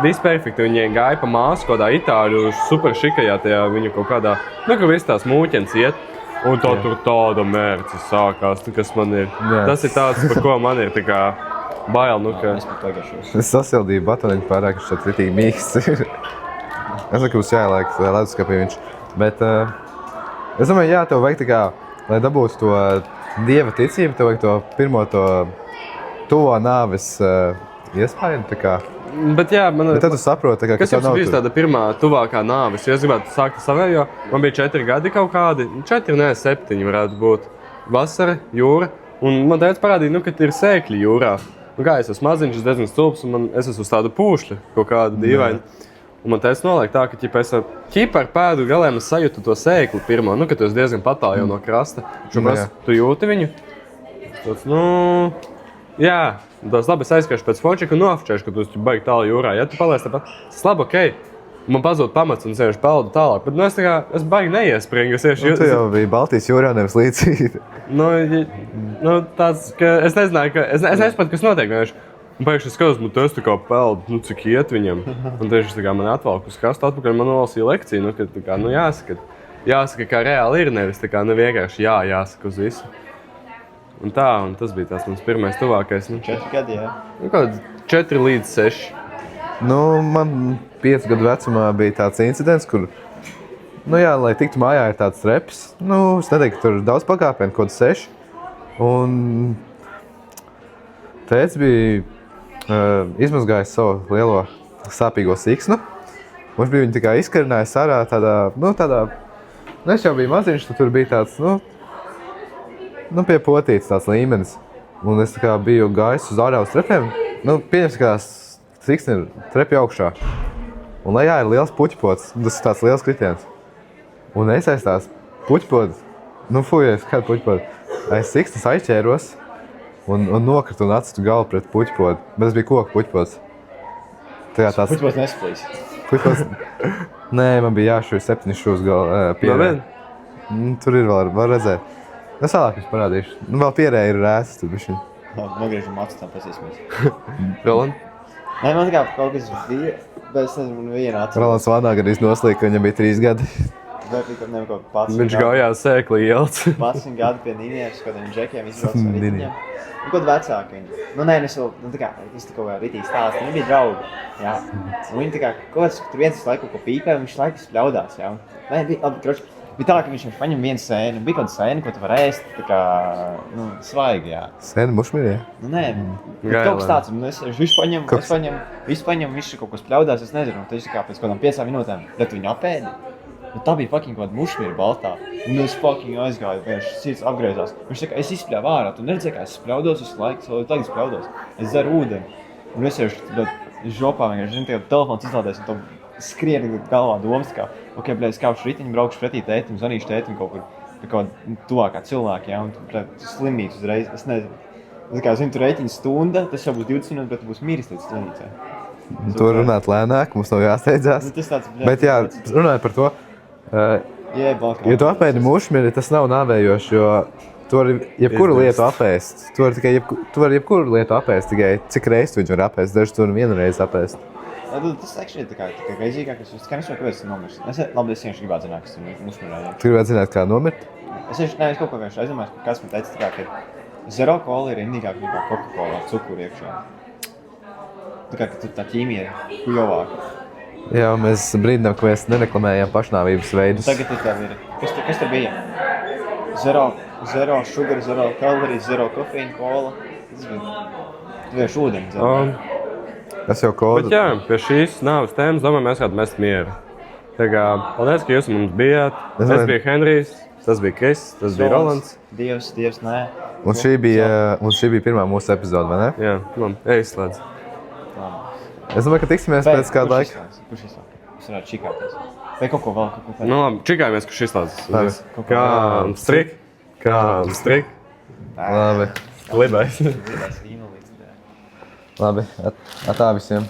S1: visperfekti. Viņa gāja pa māsu kādā itāļu super šikajā tajā viņu kaut kādā, kur viss tās mūķens iet. Un tā tur tāda mērce sākās, kas man ir.
S3: Jā.
S1: Tas ir tāds, par ko man ir tā kā bail, ka...
S2: Es pat tagašos.
S3: Es sasildīju batoniņu pārāk, viņš šeit ritīgi mīksts ir. Es saku, būs jāieliek leduskapī viņš. Bet es domāju, jā, tev vajag tā kā, lai dabūtu to Dieva ticību, tev vajag to pirmo to tuvo nāves iespēju, tā kā.
S1: Bet jā,
S3: Bet tad tu saproti, ka
S1: kas jums bija tāda pirmā tuvākā nāves? Jo es gribētu sākt ar savējo. Man bija 4 gadi kaut kādi, 4, ne 7 varētu būt. Vasara, jūra. Un man teica parādīja, ka ir sēkļi jūrā. Kā es esmu maziņš, es diezgan stulbs, un es esmu uz tādu pūšļu kaut kādu dīvainu. Un man teica noliek tā, ka es ar pēdu galēm sajūtu to sēkli pirmo, ka tu esi diezgan patāli jau no krasta. Šobrīd tu jūti viņu? Tāds, jā. Tas labi, es aizskriešu pēc fočika un nofočēšu, ka tu esi baigi tālu jūrā. Ja tu paliec tāpat, tas labi, ok. Man pazūd pamats un sēžu peldu tālāk. Bet es baigi neiespringu.
S3: Tu jau biji Baltijas jūrā, nevis līdzi.
S1: Tāds, ka es nezināju, ka es nesapratu, kas notiek. Un pēkšņi es skatos, tu esi tā kā peldu, cik iet viņam. Un tieši tā kā man atvalku uz krastu atpakaļ, man nolasīja lekciju, ka jāsaka, kā reāli ir, nevis tā kā vienkārši jāsaka uz visu. Un tas bija tās mans pirmais tuvākais.
S2: 4 gadi, jā.
S1: Kāds 4 līdz 6.
S3: Man 5 gadu vecumā bija tāds incidents, kur, lai tiktu mājā ir tāds reps. Es neteiktu, ka tur ir daudz pakāpienu, kaut 6. Un tēvs bija izmazgājis savu lielo sāpīgo siksnu. Viņš bija viņu tikai izkarinājis ārā tādā, es jau biju maziņš, tur bija tāds, pie potītes tāds līmenis. Un es tā kā biju gājis uz ārā uz trepiem. Pieņemsim, ka siksni ir trepi augšā. Un lejā ir liels puķipods. Tas ir tāds liels kritiens. Un es aiz tās puķipodas, kādu puķipodu, aiz siksnes aizķēros un nokritu un atsitu galvu pret puķipodu. Bet tas bija koku puķipods.
S2: Puķipods nesplīs.
S3: Nē, man bija jāšuj 7 šūs pierē. Tur ir vēl, var redzēt. Es vēlāk jums parādīšu. Vēl pierēja ir rēsas, tur bišķiņ.
S2: Nogriežam acis, tā pasīsimies.
S1: Roland?
S2: Nē, man kā kaut kas bija, bet es nezinu, man viena acis.
S3: Rolands vanā gadījis noslīka, ka viņam bija 3 gadi.
S2: Nevar kaut pats.
S1: Viņš gājās sēkli ielts.
S2: 11 gadu pie Nīnieres, kaut kādiem džekiem izbrauc ar ritiņiem. Nu, kaut vecāki viņi. Nu, nē, es vēl, nu, tā kā, es tā kaut kā ritīgi stāstu, viņi bija draugi, jā. Un viņi tā kā, kaut kāds, tur viens laiku ko pīpē, un viņš laikus pļaudās, jā. Nē, bija, labi, kroči, bija tā, ka viņš paņem vienu sēni, bija kaut kāda sēna, ko tu var ēst, tā kā, nu, svaigi, jā.
S3: Sēni mušmirī, jā?
S2: Nu, nē,
S1: Gaila.
S2: kaut kas tāds, un viņš paņem, viņš kaut kas pļaudās, es nezinu, un viņš tā kā pēc kaut kādām 5 minūtēm, bet viņu apēdi. Nu, tā bija fucking kaut kāda mušmira baltā. Un es fucking aizgāju, viņš sirds apgriezās. Viņš saka, es izspļāvu ārā, tu neredzēji, kā es spļaudos visu laiku, tagad spļaudos. Es dzeru ūdeni. Un es jau žopā vienkārši, zinu, tagad telefons izlādēs, un to skrieni galvā domas, kā, ok, blē, es kāpšu ritiņu, braukšu pretī tētim, zvanīšu tētim kaut kur, kaut tuvākā cilvēki, jā, un tu, blē, slimnīgs uzreiz, es nezinu. Es kā, zinu, tu rēķini stunda, tas jau būs 20 minūtes, bet tu būs miris līdz slimnīcai.
S3: Tu runāt lēnāk, mums nav jāsteidzās.
S2: Nu, tas tāds, blē,
S3: Bet jā, runājot par to, ja tu apēdi mušmiri, tas nav nāvējoši, jo tu vari jebkuru lietu apēst. Tu vari jebkuru lietu apēst, tikai cik reizes tu viņu var apēst, daži tu vienu reizi apēst.
S2: Tas actually tā kā reizīgāk, es nezinu, kāpēc tas nomirst. Labi, es vienkārši gribētu zināt, kas tur mušmirēja.
S3: Tu gribētu zināt, kā nomirt?
S2: Es kaut ko vienkārši aizdomājos, ka kāds man teica, tā kā, ka zero cola ir indīgāk nekā Coca-Cola ar cukuru iekšā. Tā kā, ka tur tā ķīmija ir kujovāka.
S3: Jā, mēs brīdinām, ka mēs nereklamējam pašnāvības veidus.
S2: Tagad tev ir, kas tur bija? Zero sugar, zero calories, zero kofeīna cola. Tas bija, tu vienkārši ūdeni dzer.
S3: Tas jau kodu.
S1: Bet jā, pie šīs nāves tēmas, domāju, mēs kādu mest mieru. Tā kā, paldies, ka jūs mums bijāt. Tas bija Henrijs, tas bija Kris, tas bija Rolands.
S2: Dievs, nē.
S3: Un šī bija pirmā mūsu epizode, vai ne?
S1: Jā, labi, slēdz.
S3: Es domāju, ka tiksimies pēc kāda laika.
S2: Kurš izslēdz? Es varētu čikāties. Vai kaut ko vēl, kaut ko vēl?
S1: Nu labi, čikājamies, kurš izslēdz.
S3: Labi.
S1: Kā strik.
S3: Labi.
S1: Libais.
S2: Libais vīnu līdz.
S3: Labi, tā visiem.